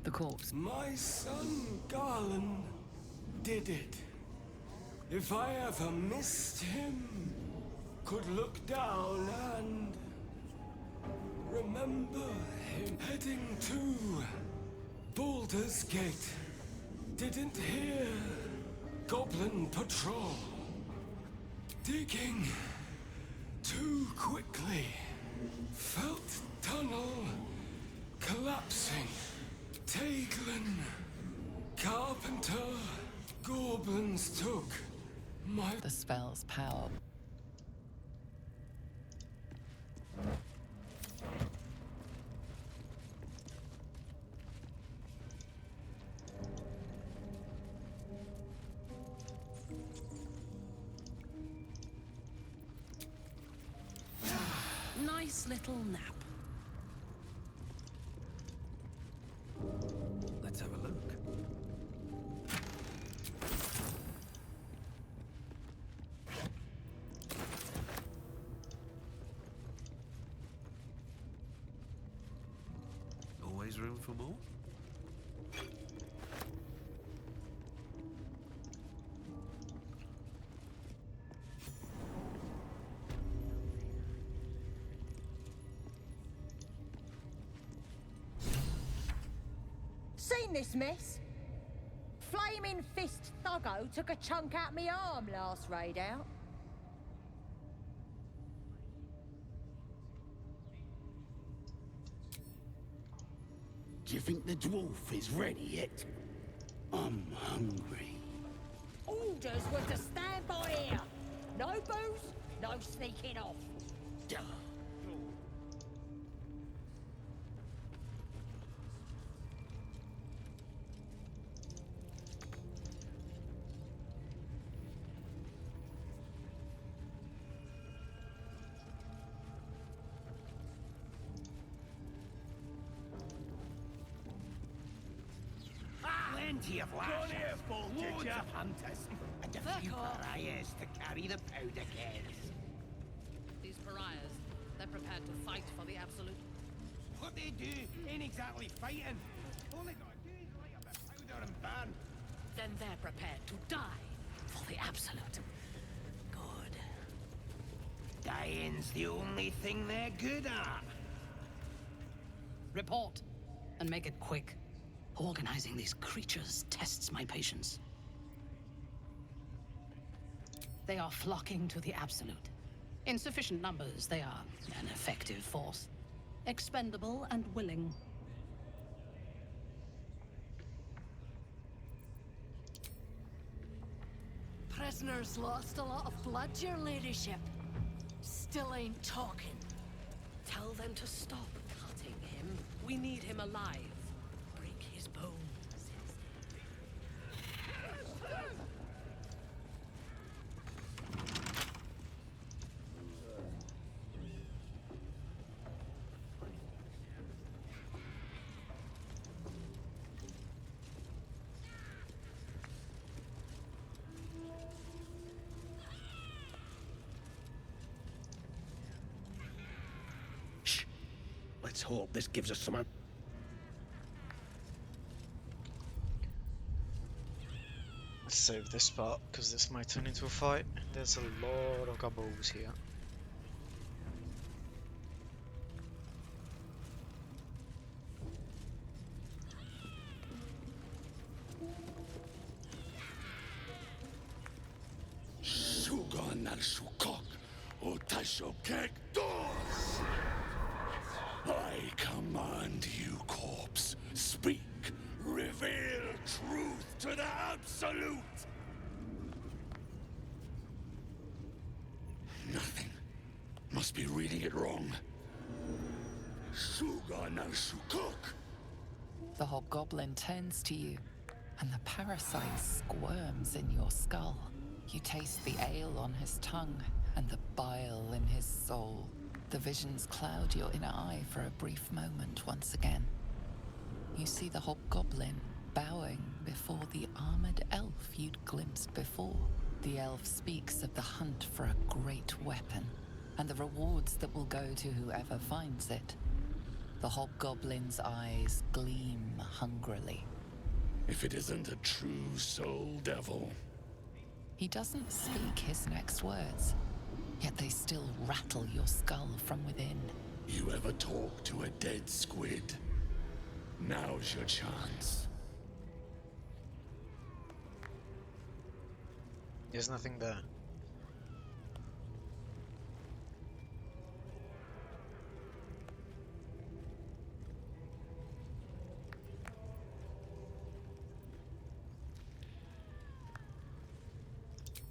The corpse. My son Garland did it. If I ever missed him, could look down and remember him heading to Baldur's Gate. Didn't hear Goblin Patrol. Digging too quickly. Felt tunnel collapsing. Taglin. Carpenter. Goblins took my... The spell's power. Nice little nap. Let's have a look. Always room for more? Seen this mess? Flaming Fist Thuggo took a chunk out me arm last raid out. Do you think the dwarf is ready yet? I'm hungry. Orders were to stand by here. No booze, no sneaking off. Duh. Plenty of lashes, loads of hunters, and a few pariahs to carry the powder kegs. These pariahs, they're prepared to fight for the Absolute. What they do ain't exactly fighting. All they gotta do is light up a powder and burn. Then they're prepared to die for the Absolute. Good. Dying's the only thing they're good at. Report, and make it quick. Organizing these creatures tests my patience. They are flocking to the Absolute. In sufficient numbers, they are an effective force. Expendable and willing. Prisoners lost a lot of blood, your ladyship. Still ain't talking. Tell them to stop cutting him. We need him alive. Break his bones. Let's hope this gives us some... Let's save this part, because this might turn into a fight. There's a lot of gobbles here. Sugan al Sukok, Otasho Kek Dos! I command you, corpse. Speak. Reveal truth to the Absolute. Nothing. Must be reading it wrong. Sugan al Sukok. The hobgoblin turns to you, and the parasite squirms in your skull. You taste the ale on his tongue and the bile in his soul. The visions cloud your inner eye for a brief moment once again. You see the hobgoblin bowing before the armored elf you'd glimpsed before. The elf speaks of the hunt for a great weapon, and the rewards that will go to whoever finds it. The hobgoblin's eyes gleam hungrily. If it isn't a true soul devil. He doesn't speak his next words, yet they still rattle your skull from within. You ever talk to a dead squid? Now's your chance. There's nothing there.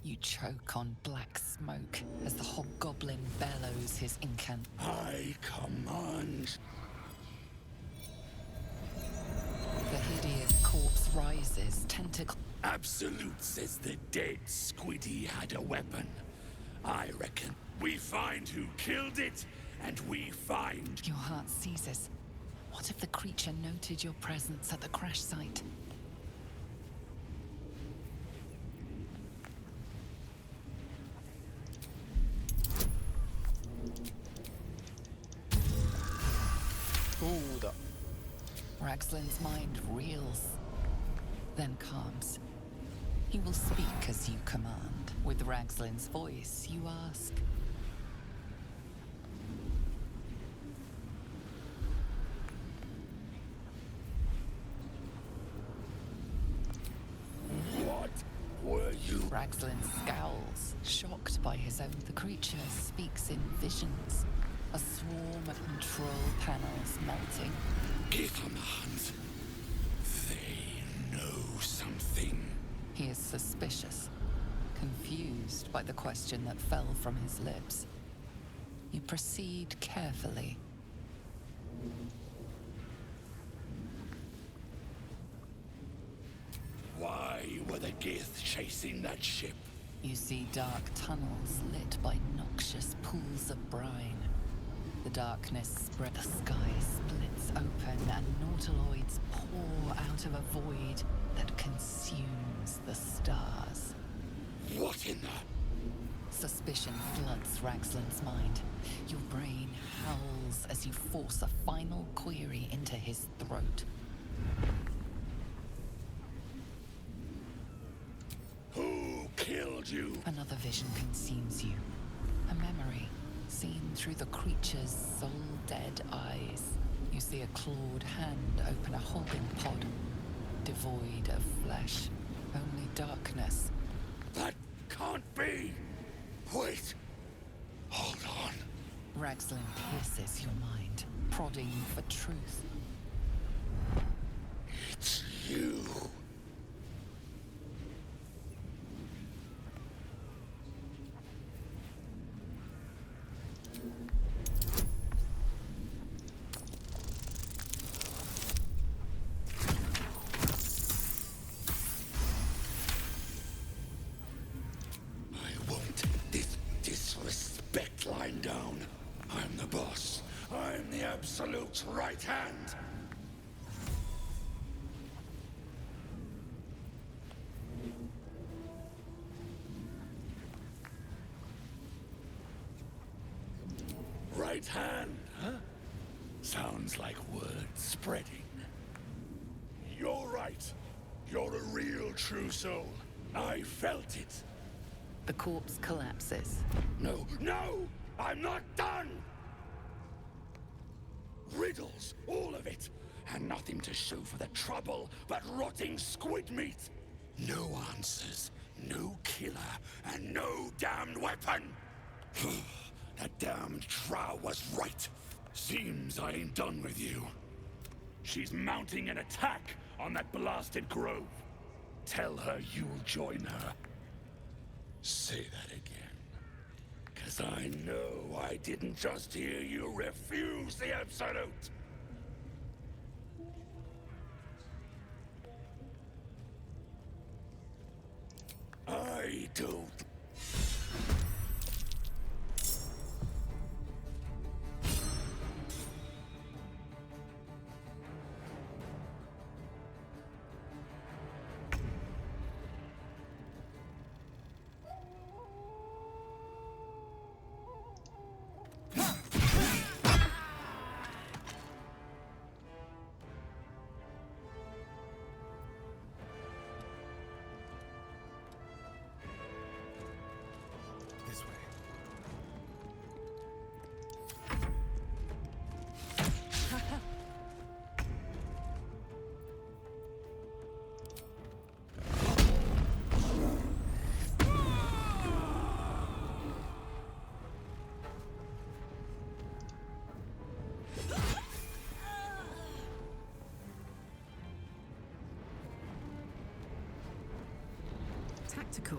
You choke on black smoke as the hobgoblin bellows his incant. I command. The hideous corpse rises, tentacle. Absolute says the dead Squiddy had a weapon. I reckon we find who killed it, and we find... Your heart seizes. What if the creature noted your presence at the crash site? Hold up. Ragslin's mind reels, then calms. He will speak as you command. With Ragslin's voice, you ask. What were you? Ragslin scowls, shocked by his own. The creature speaks in visions. A swarm of control panels melting. Give them a hunt. They know something. He is suspicious, confused by the question that fell from his lips. You proceed carefully. Why were the Gith chasing that ship? You see dark tunnels lit by noxious pools of brine. The darkness spread. The sky splits open and nautiloids pour out of a void that consumes the stars. What in the... Suspicion floods Ragslin's mind. Your brain howls as you force a final query into his throat. Who killed you? Another vision consumes you. A memory seen through the creature's soul-dead eyes. You see a clawed hand open a holding pod, devoid of flesh, only darkness. That can't be! Wait! Hold on. Ragslin pierces your mind, prodding for truth. It's you. I won't disrespect lying down. I'm the boss. I'm the absolute right hand. Right hand, huh? Sounds like word spreading. You're right. You're a real true soul. I felt it. The corpse collapses. No, no! I'm not done! Riddles, all of it. And nothing to show for the trouble but rotting squid meat. No answers, no killer, and no damned weapon. That damned Trow was right. Seems I ain't done with you. She's mounting an attack on that blasted grove. Tell her you'll join her. Say that again. 'Cause I know I didn't just hear you refuse the Absolute. I don't. This way. Tactical.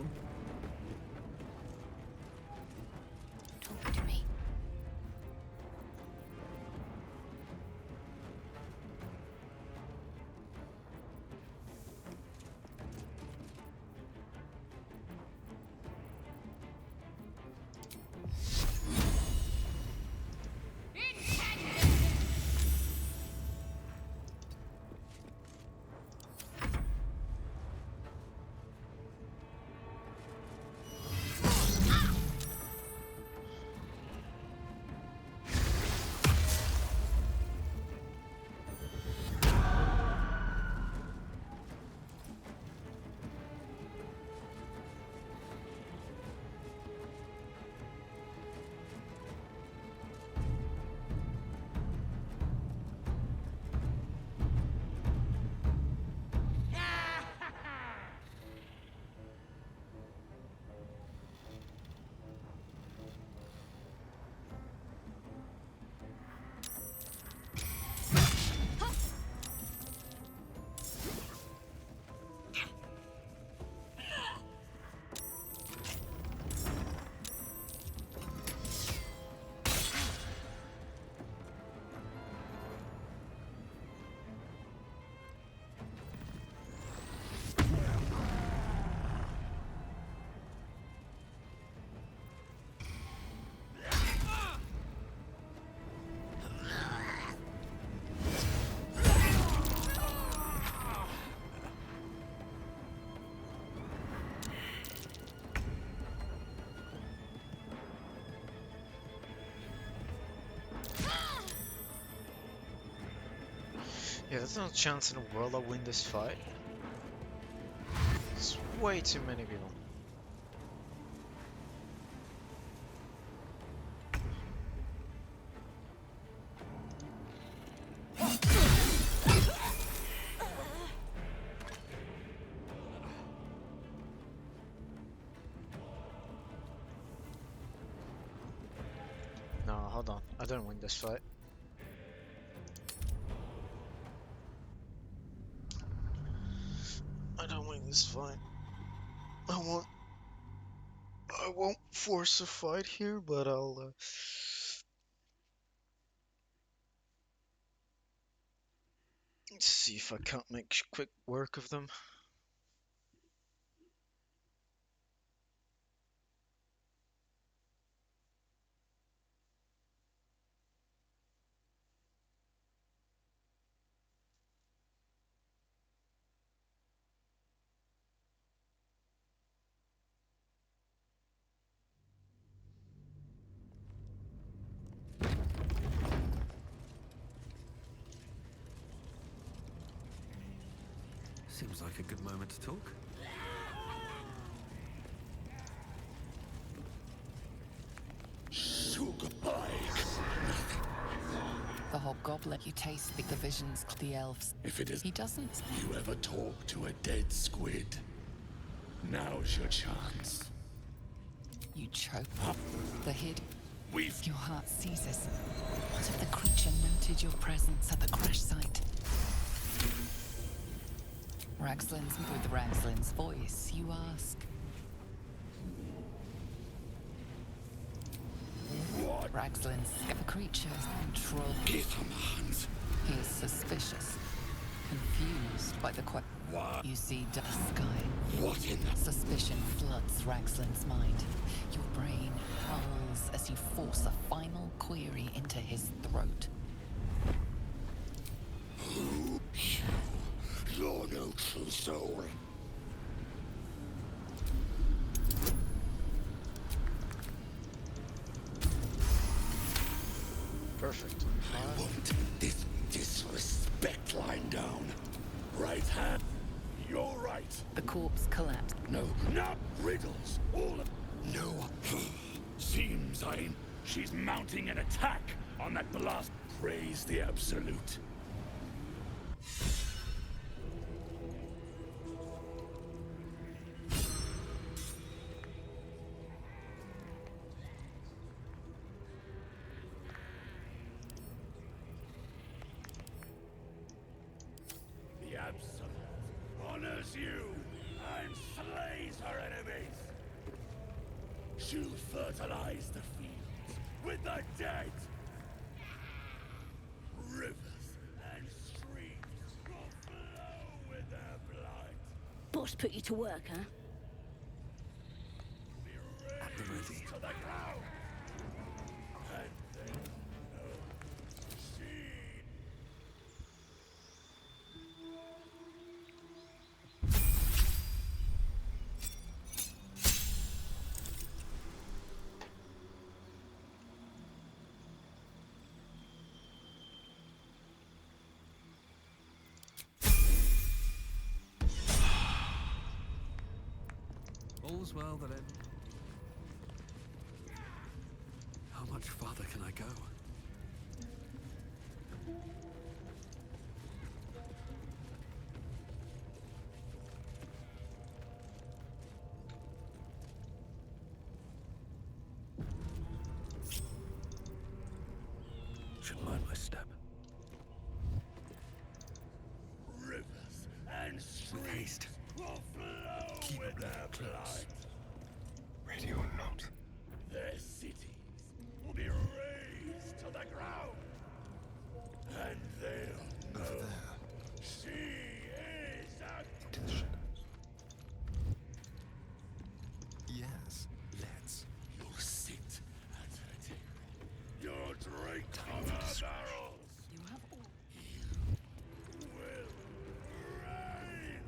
Yeah, there's no chance in the world I'll win this fight. It's way too many people. No, hold on. I don't win this fight. I don't win this fight. I won't force a fight here, but I'll see if I can't make quick work of them. Seems like a good moment to talk. The hobgoblin, you taste the visions, the elves. If it is, he doesn't. You ever talk to a dead squid? Now's your chance. You choke. The hid. We've. Your heart seizes. What if the creature noted your presence at the crash site? With Ragslin's voice, you ask. What? Ragslin's creature's control. Give him hands. He is suspicious, confused by the What? You see the sky. What in the... Suspicion floods Ragslin's mind. Your brain howls as you force a final query into his throat. Who? You're no true soul. Perfect. I want this disrespect line down. Right hand. You're right. The corpse collapsed. No, not riddles. All of... No. Seems she's mounting an attack on that blast. Praise the Absolute. The Absolute honors you and slays her enemies. She'll fertilize the fields with the dead. Rivers and streams will flow with their blood. Boss put you to work, huh? At the ready. To the ground. And they know she. All's well that ends. How much farther can I go? Should mind my step. Rivers and streams will flow with their blood. Ready or not. Their cities will be razed to the ground. And they'll know she is a... To the shadows. Yes, let's. You'll sit at her table. You'll drink from her barrels. You have all. You will reign.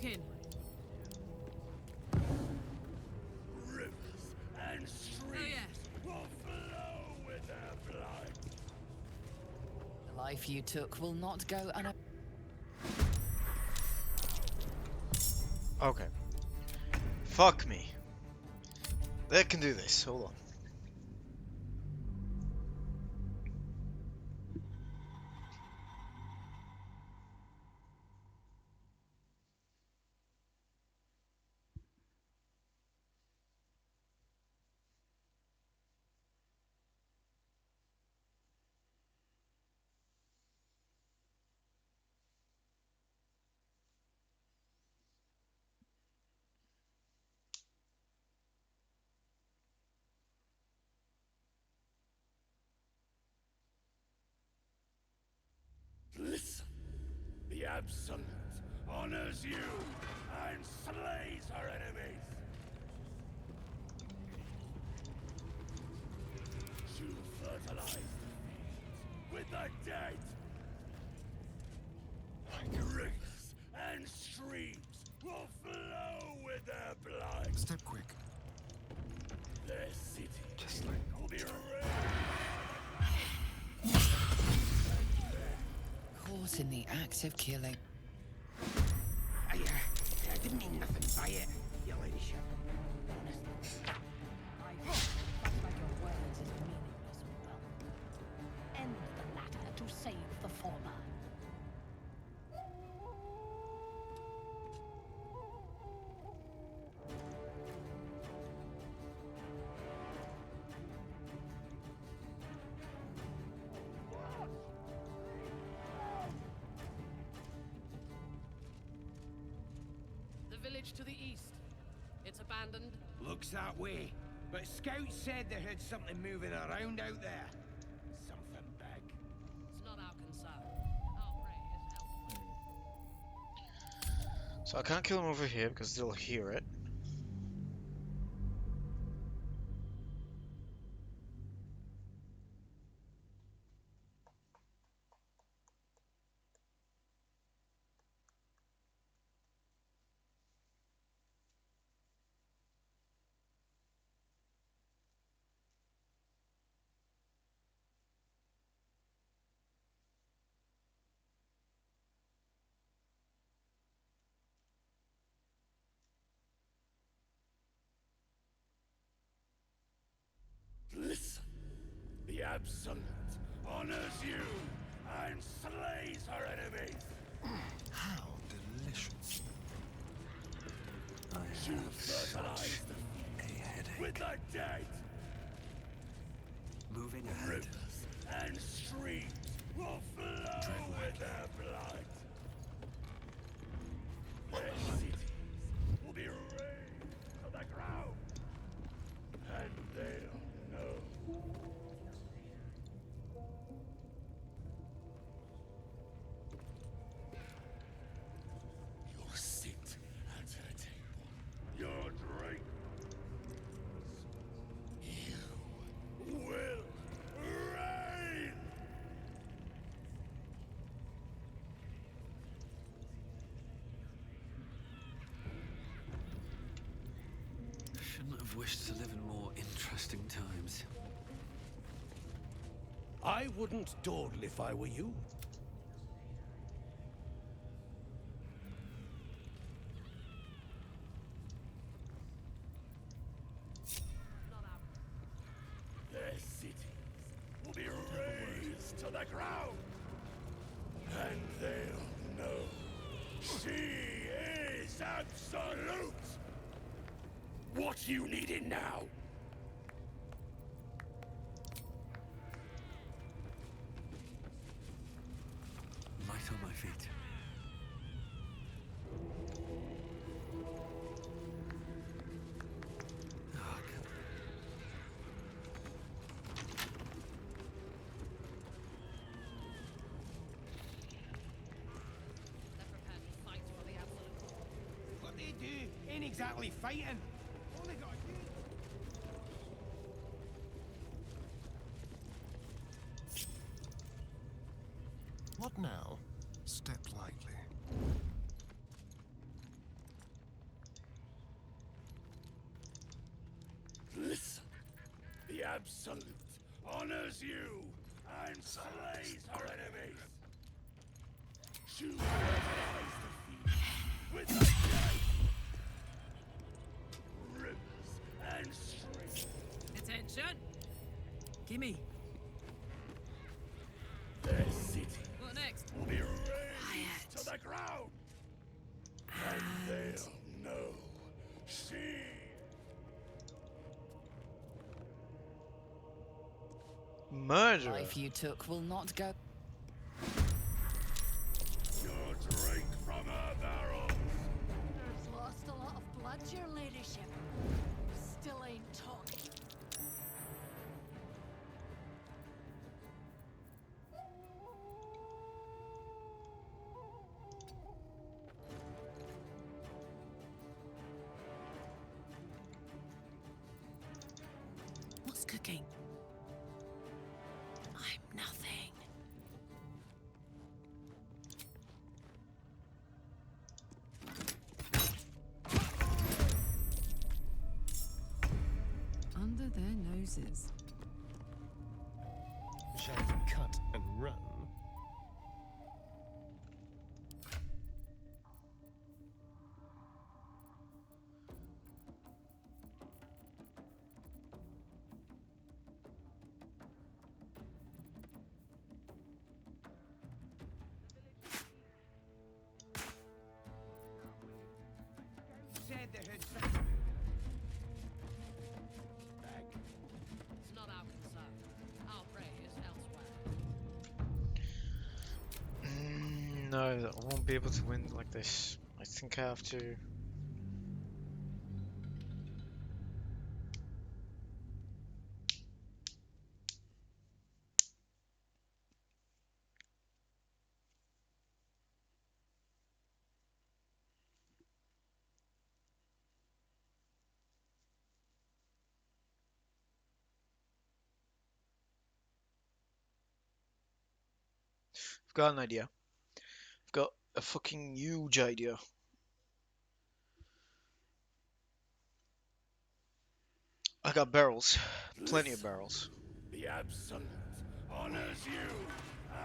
in. Rivers and streams will flow with their blood. The life you took will not go Okay. Fuck me. They can do this. Hold on. Listen. The Absolute honors you and slays her enemies. She'll fertilize the fields with the dead. Rivers and streams will flow with their blood. Step quick. Their city will be red. caught in the act of killing. I didn't mean nothing by it, your ladyship. I hope that like your words is meaningless, Will. End the latter to save the former. The village to the east. It's abandoned. Looks that way. But scouts said they heard something moving around out there. Something big. It's not our concern. Our prey is elsewhere. So I can't kill him over here because they'll hear it. Listen, the Absolute honors you and slays her enemies. How delicious. I She'll have fertilize such the a headache. with the dead. Moving ahead. Rivers and streams will flow with their blood. Their cities will be razed to the ground, and they'll know. You'll sit at her table. You'll drink. You will reign. Shouldn't have wished to live in more interesting times. I wouldn't dawdle if I were you. Their cities will be razed to the ground, and they'll know she is absolute. What you needing now? Light on my feet. Oh, God. They're prepared to fight for the Absolute. What they do ain't exactly fighting. All they gotta do. What now? Step lightly. Absolute honors you and slays her enemies. Choose with the dead. Rivers and streams. Attention! Gimme. Their city What next? will be razed to the ground. And they'll know she. Murder. Life you took will not go. Your drink from her barrel. There's lost a lot of blood, your ladyship. Still ain't talking. What's cooking? I'm nothing. Under their noses. Shall we cut and run? Said they heard something. It's not our concern. Our prey is elsewhere. No, I won't be able to win like this. I think I have to. I've got an idea. I've got a fucking huge idea. I got barrels. Plenty of barrels. The Absolute honors you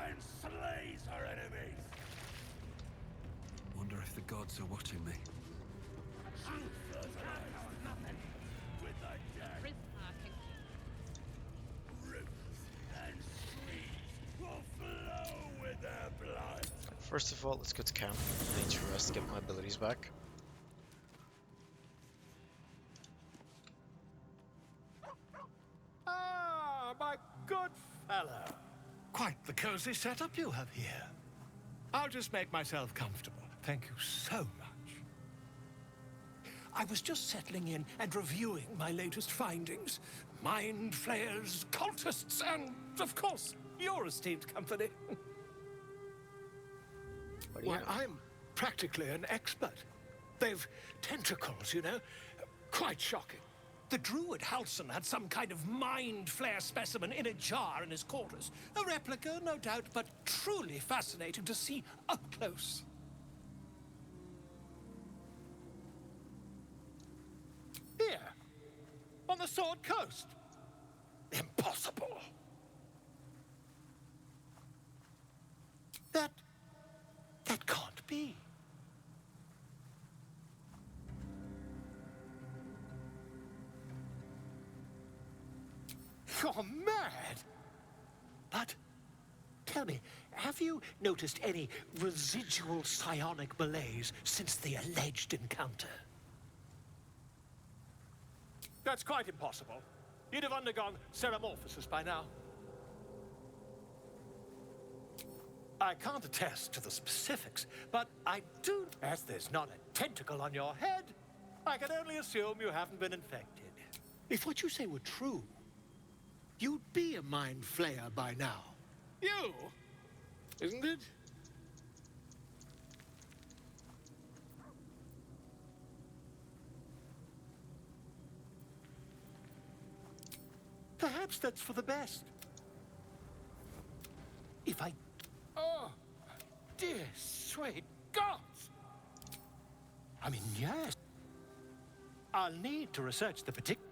and slays her enemies. Wonder if the gods are watching me. With the dead. Rivers and streams will flow with their blood. First of all, let's go to camp. I need to rest, get my abilities back. Ah, my good fellow. Quite the cozy setup you have here. I'll just make myself comfortable. Thank you so much. I was just settling in and reviewing my latest findings. Mind flayers, cultists, and, of course, your esteemed company. Why, I'm practically an expert. They've tentacles, you know? Quite shocking. The druid Halson had some kind of mind flayer specimen in a jar in his quarters. A replica, no doubt, but truly fascinating to see up close. Here, on the Sword Coast. Impossible. That can't be. You're mad! But, tell me, have you noticed any residual psionic malaise since the alleged encounter? That's quite impossible. You'd have undergone ceramorphosis by now. I can't attest to the specifics, but I do, as there's not a tentacle on your head, I can only assume you haven't been infected. If what you say were true, you'd be a mind flayer by now. You, isn't it? Perhaps that's for the best. If I... Oh, dear sweet gods! I mean, yes. I'll need to research the particular...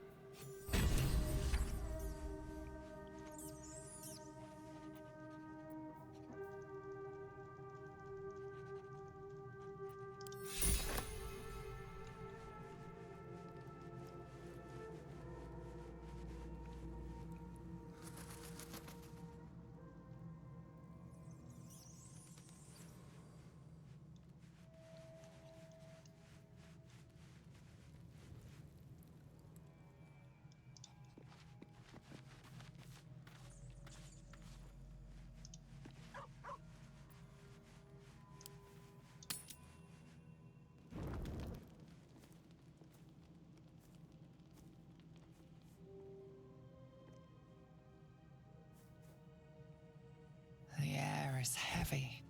heavy.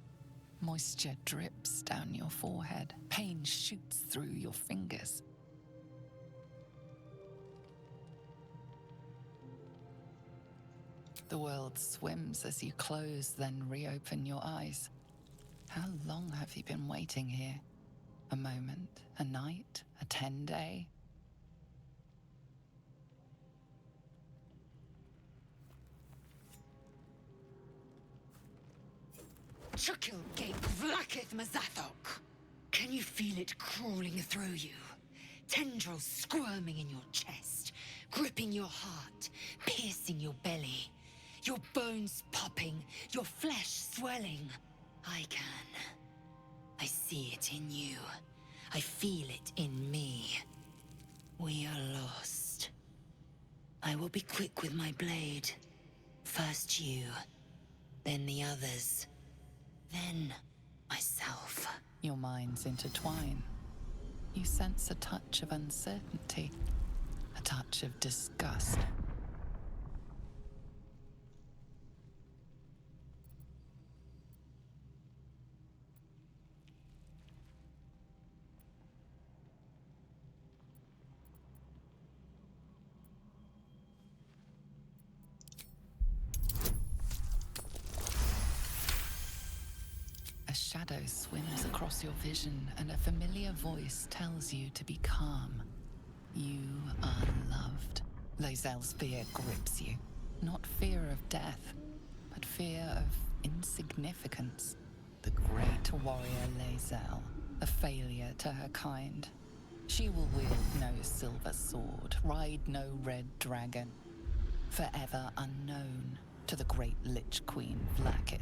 Moisture drips down your forehead. Pain shoots through your fingers. The world swims as you close, then reopen your eyes. How long have you been waiting here? A moment? A night? A 10-day? Chukil Gate Vlakith Mazathok. Can you feel it crawling through you? Tendrils squirming in your chest, gripping your heart, piercing your belly. Your bones popping, your flesh swelling. I can. I see it in you. I feel it in me. We are lost. I will be quick with my blade. First you, then the others, then myself. Your minds intertwine. You sense a touch of uncertainty, a touch of disgust. A shadow swims across your vision, and a familiar voice tells you to be calm. You are loved. Lae'zel's fear grips you. Not fear of death, but fear of insignificance. The great warrior Lae'zel, a failure to her kind. She will wield no silver sword, ride no red dragon. Forever unknown to the great Lich Queen Vlakith.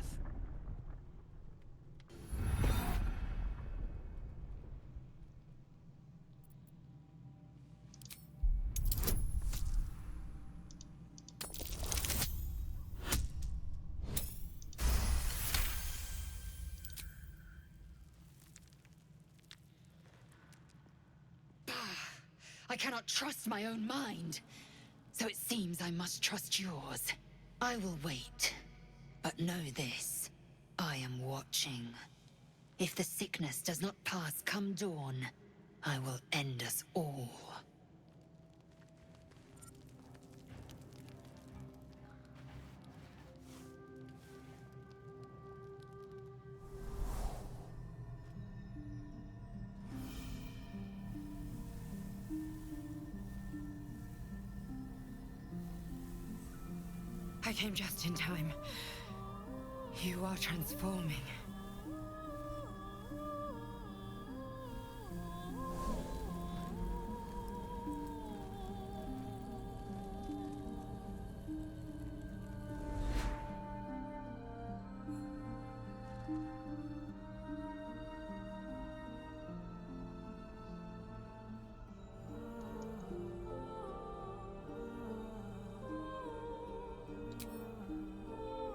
I cannot trust my own mind. So it seems I must trust yours. I will wait. But know this. I am watching. If the sickness does not pass come dawn, I will end us all. I came just in time. You are transforming.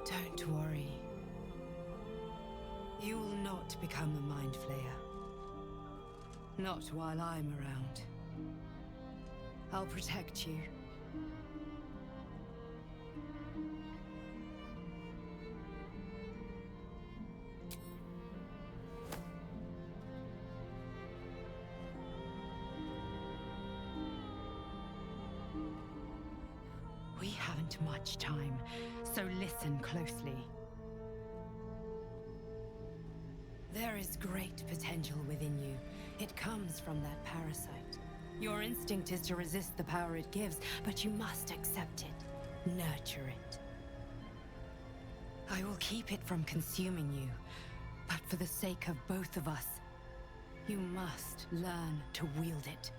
Don't worry. You will not become a mind flayer. Not while I'm around. I'll protect you. We haven't much time, so listen closely. There is great potential within you. It comes from that parasite. Your instinct is to resist the power it gives, but you must accept it. Nurture it. I will keep it from consuming you, but for the sake of both of us, you must learn to wield it.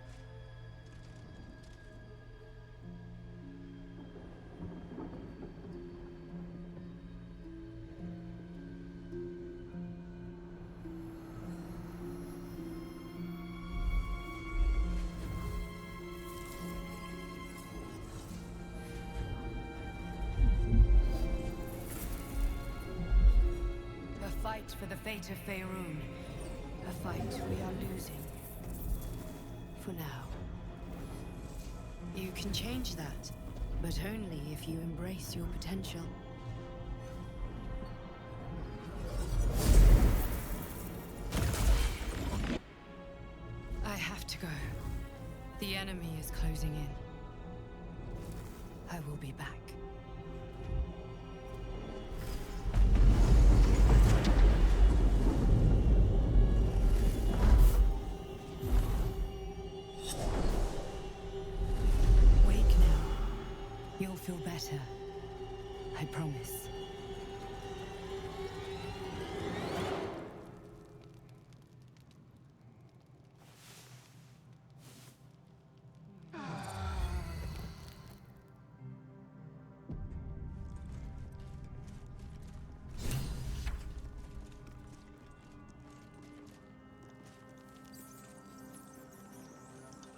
For the fate of Faerun. A fight we are losing. For now. You can change that, but only if you embrace your potential. I will be back. Wake now. You'll feel better. I promise.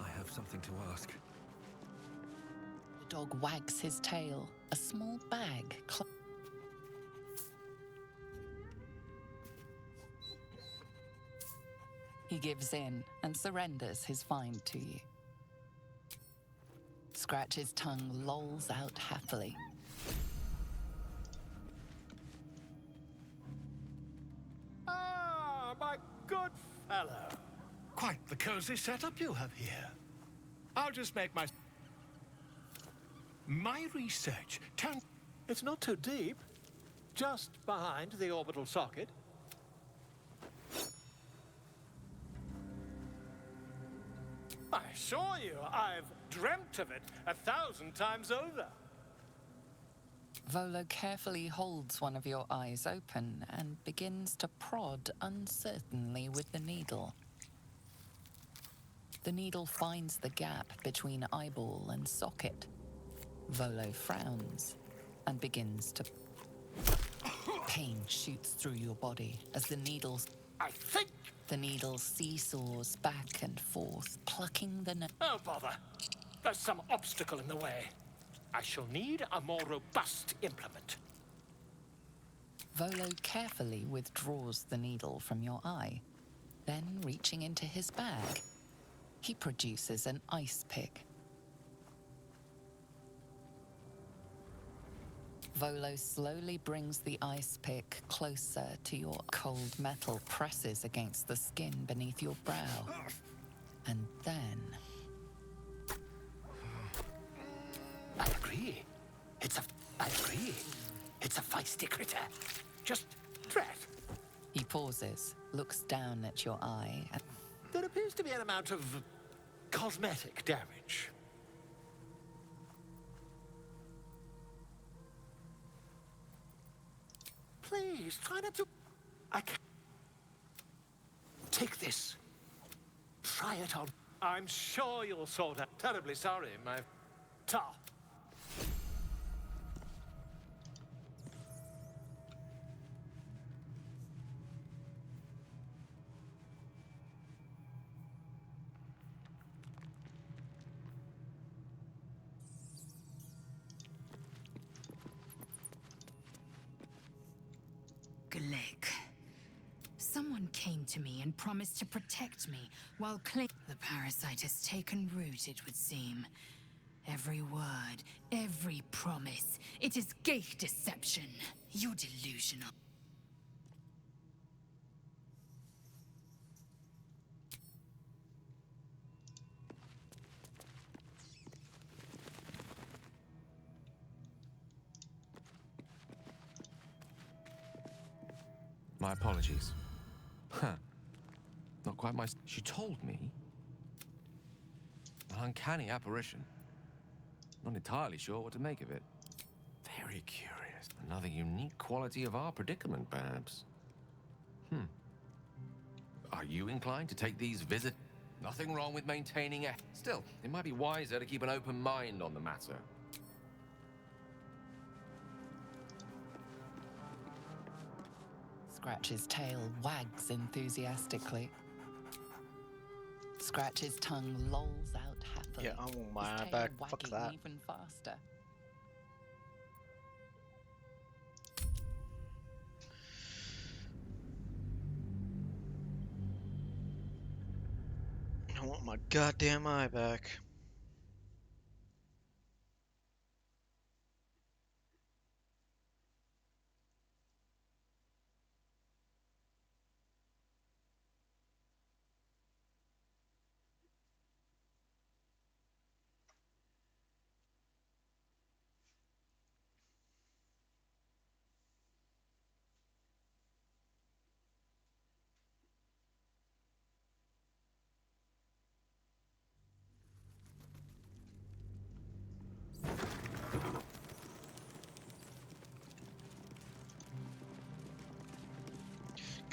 I have something to ask. The dog wags his tail. A small bag. He gives in and surrenders his find to you. Scratch's tongue lolls out happily. Ah, my good fellow. Quite the cozy setup you have here. I'll just make my research turned... It's not too deep. Just behind the orbital socket. I assure you, I've dreamt of it 1,000 times over. Volo carefully holds one of your eyes open and begins to prod uncertainly with the needle. The needle finds the gap between eyeball and socket. Volo frowns and begins to... Pain shoots through your body as the needles... I think... The needle seesaws back and forth, plucking the... Oh, bother. There's some obstacle in the way. I shall need a more robust implement. Volo carefully withdraws the needle from your eye. Then, reaching into his bag, he produces an ice pick. Volo slowly brings the ice pick closer to your cold metal, presses against the skin beneath your brow. And then... I agree. I agree. It's a feisty critter. Just dread. He pauses, looks down at your eye, and... There appears to be an amount of cosmetic damage. Please, try not to... I can't... Take this. Try it on. I'm sure you'll sort out. Terribly sorry, my... Ta. Glick. Someone came to me and promised to protect me while The parasite has taken root, it would seem. Every word, every promise, it is gay deception. You're delusional. My apologies. Huh. Not quite my... She told me... An uncanny apparition. Not entirely sure what to make of it. Very curious. Another unique quality of our predicament, perhaps. Are you inclined to take these visits? Nothing wrong with maintaining a... Still, it might be wiser to keep an open mind on the matter. Scratch's tail wags enthusiastically. Scratch's tongue lolls out happily. Yeah, I want my his eye tail back. Fuck wagging that. even faster. I want my goddamn eye back.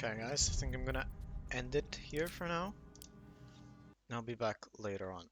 Okay, guys, I think I'm gonna end it here for now. And I'll be back later on.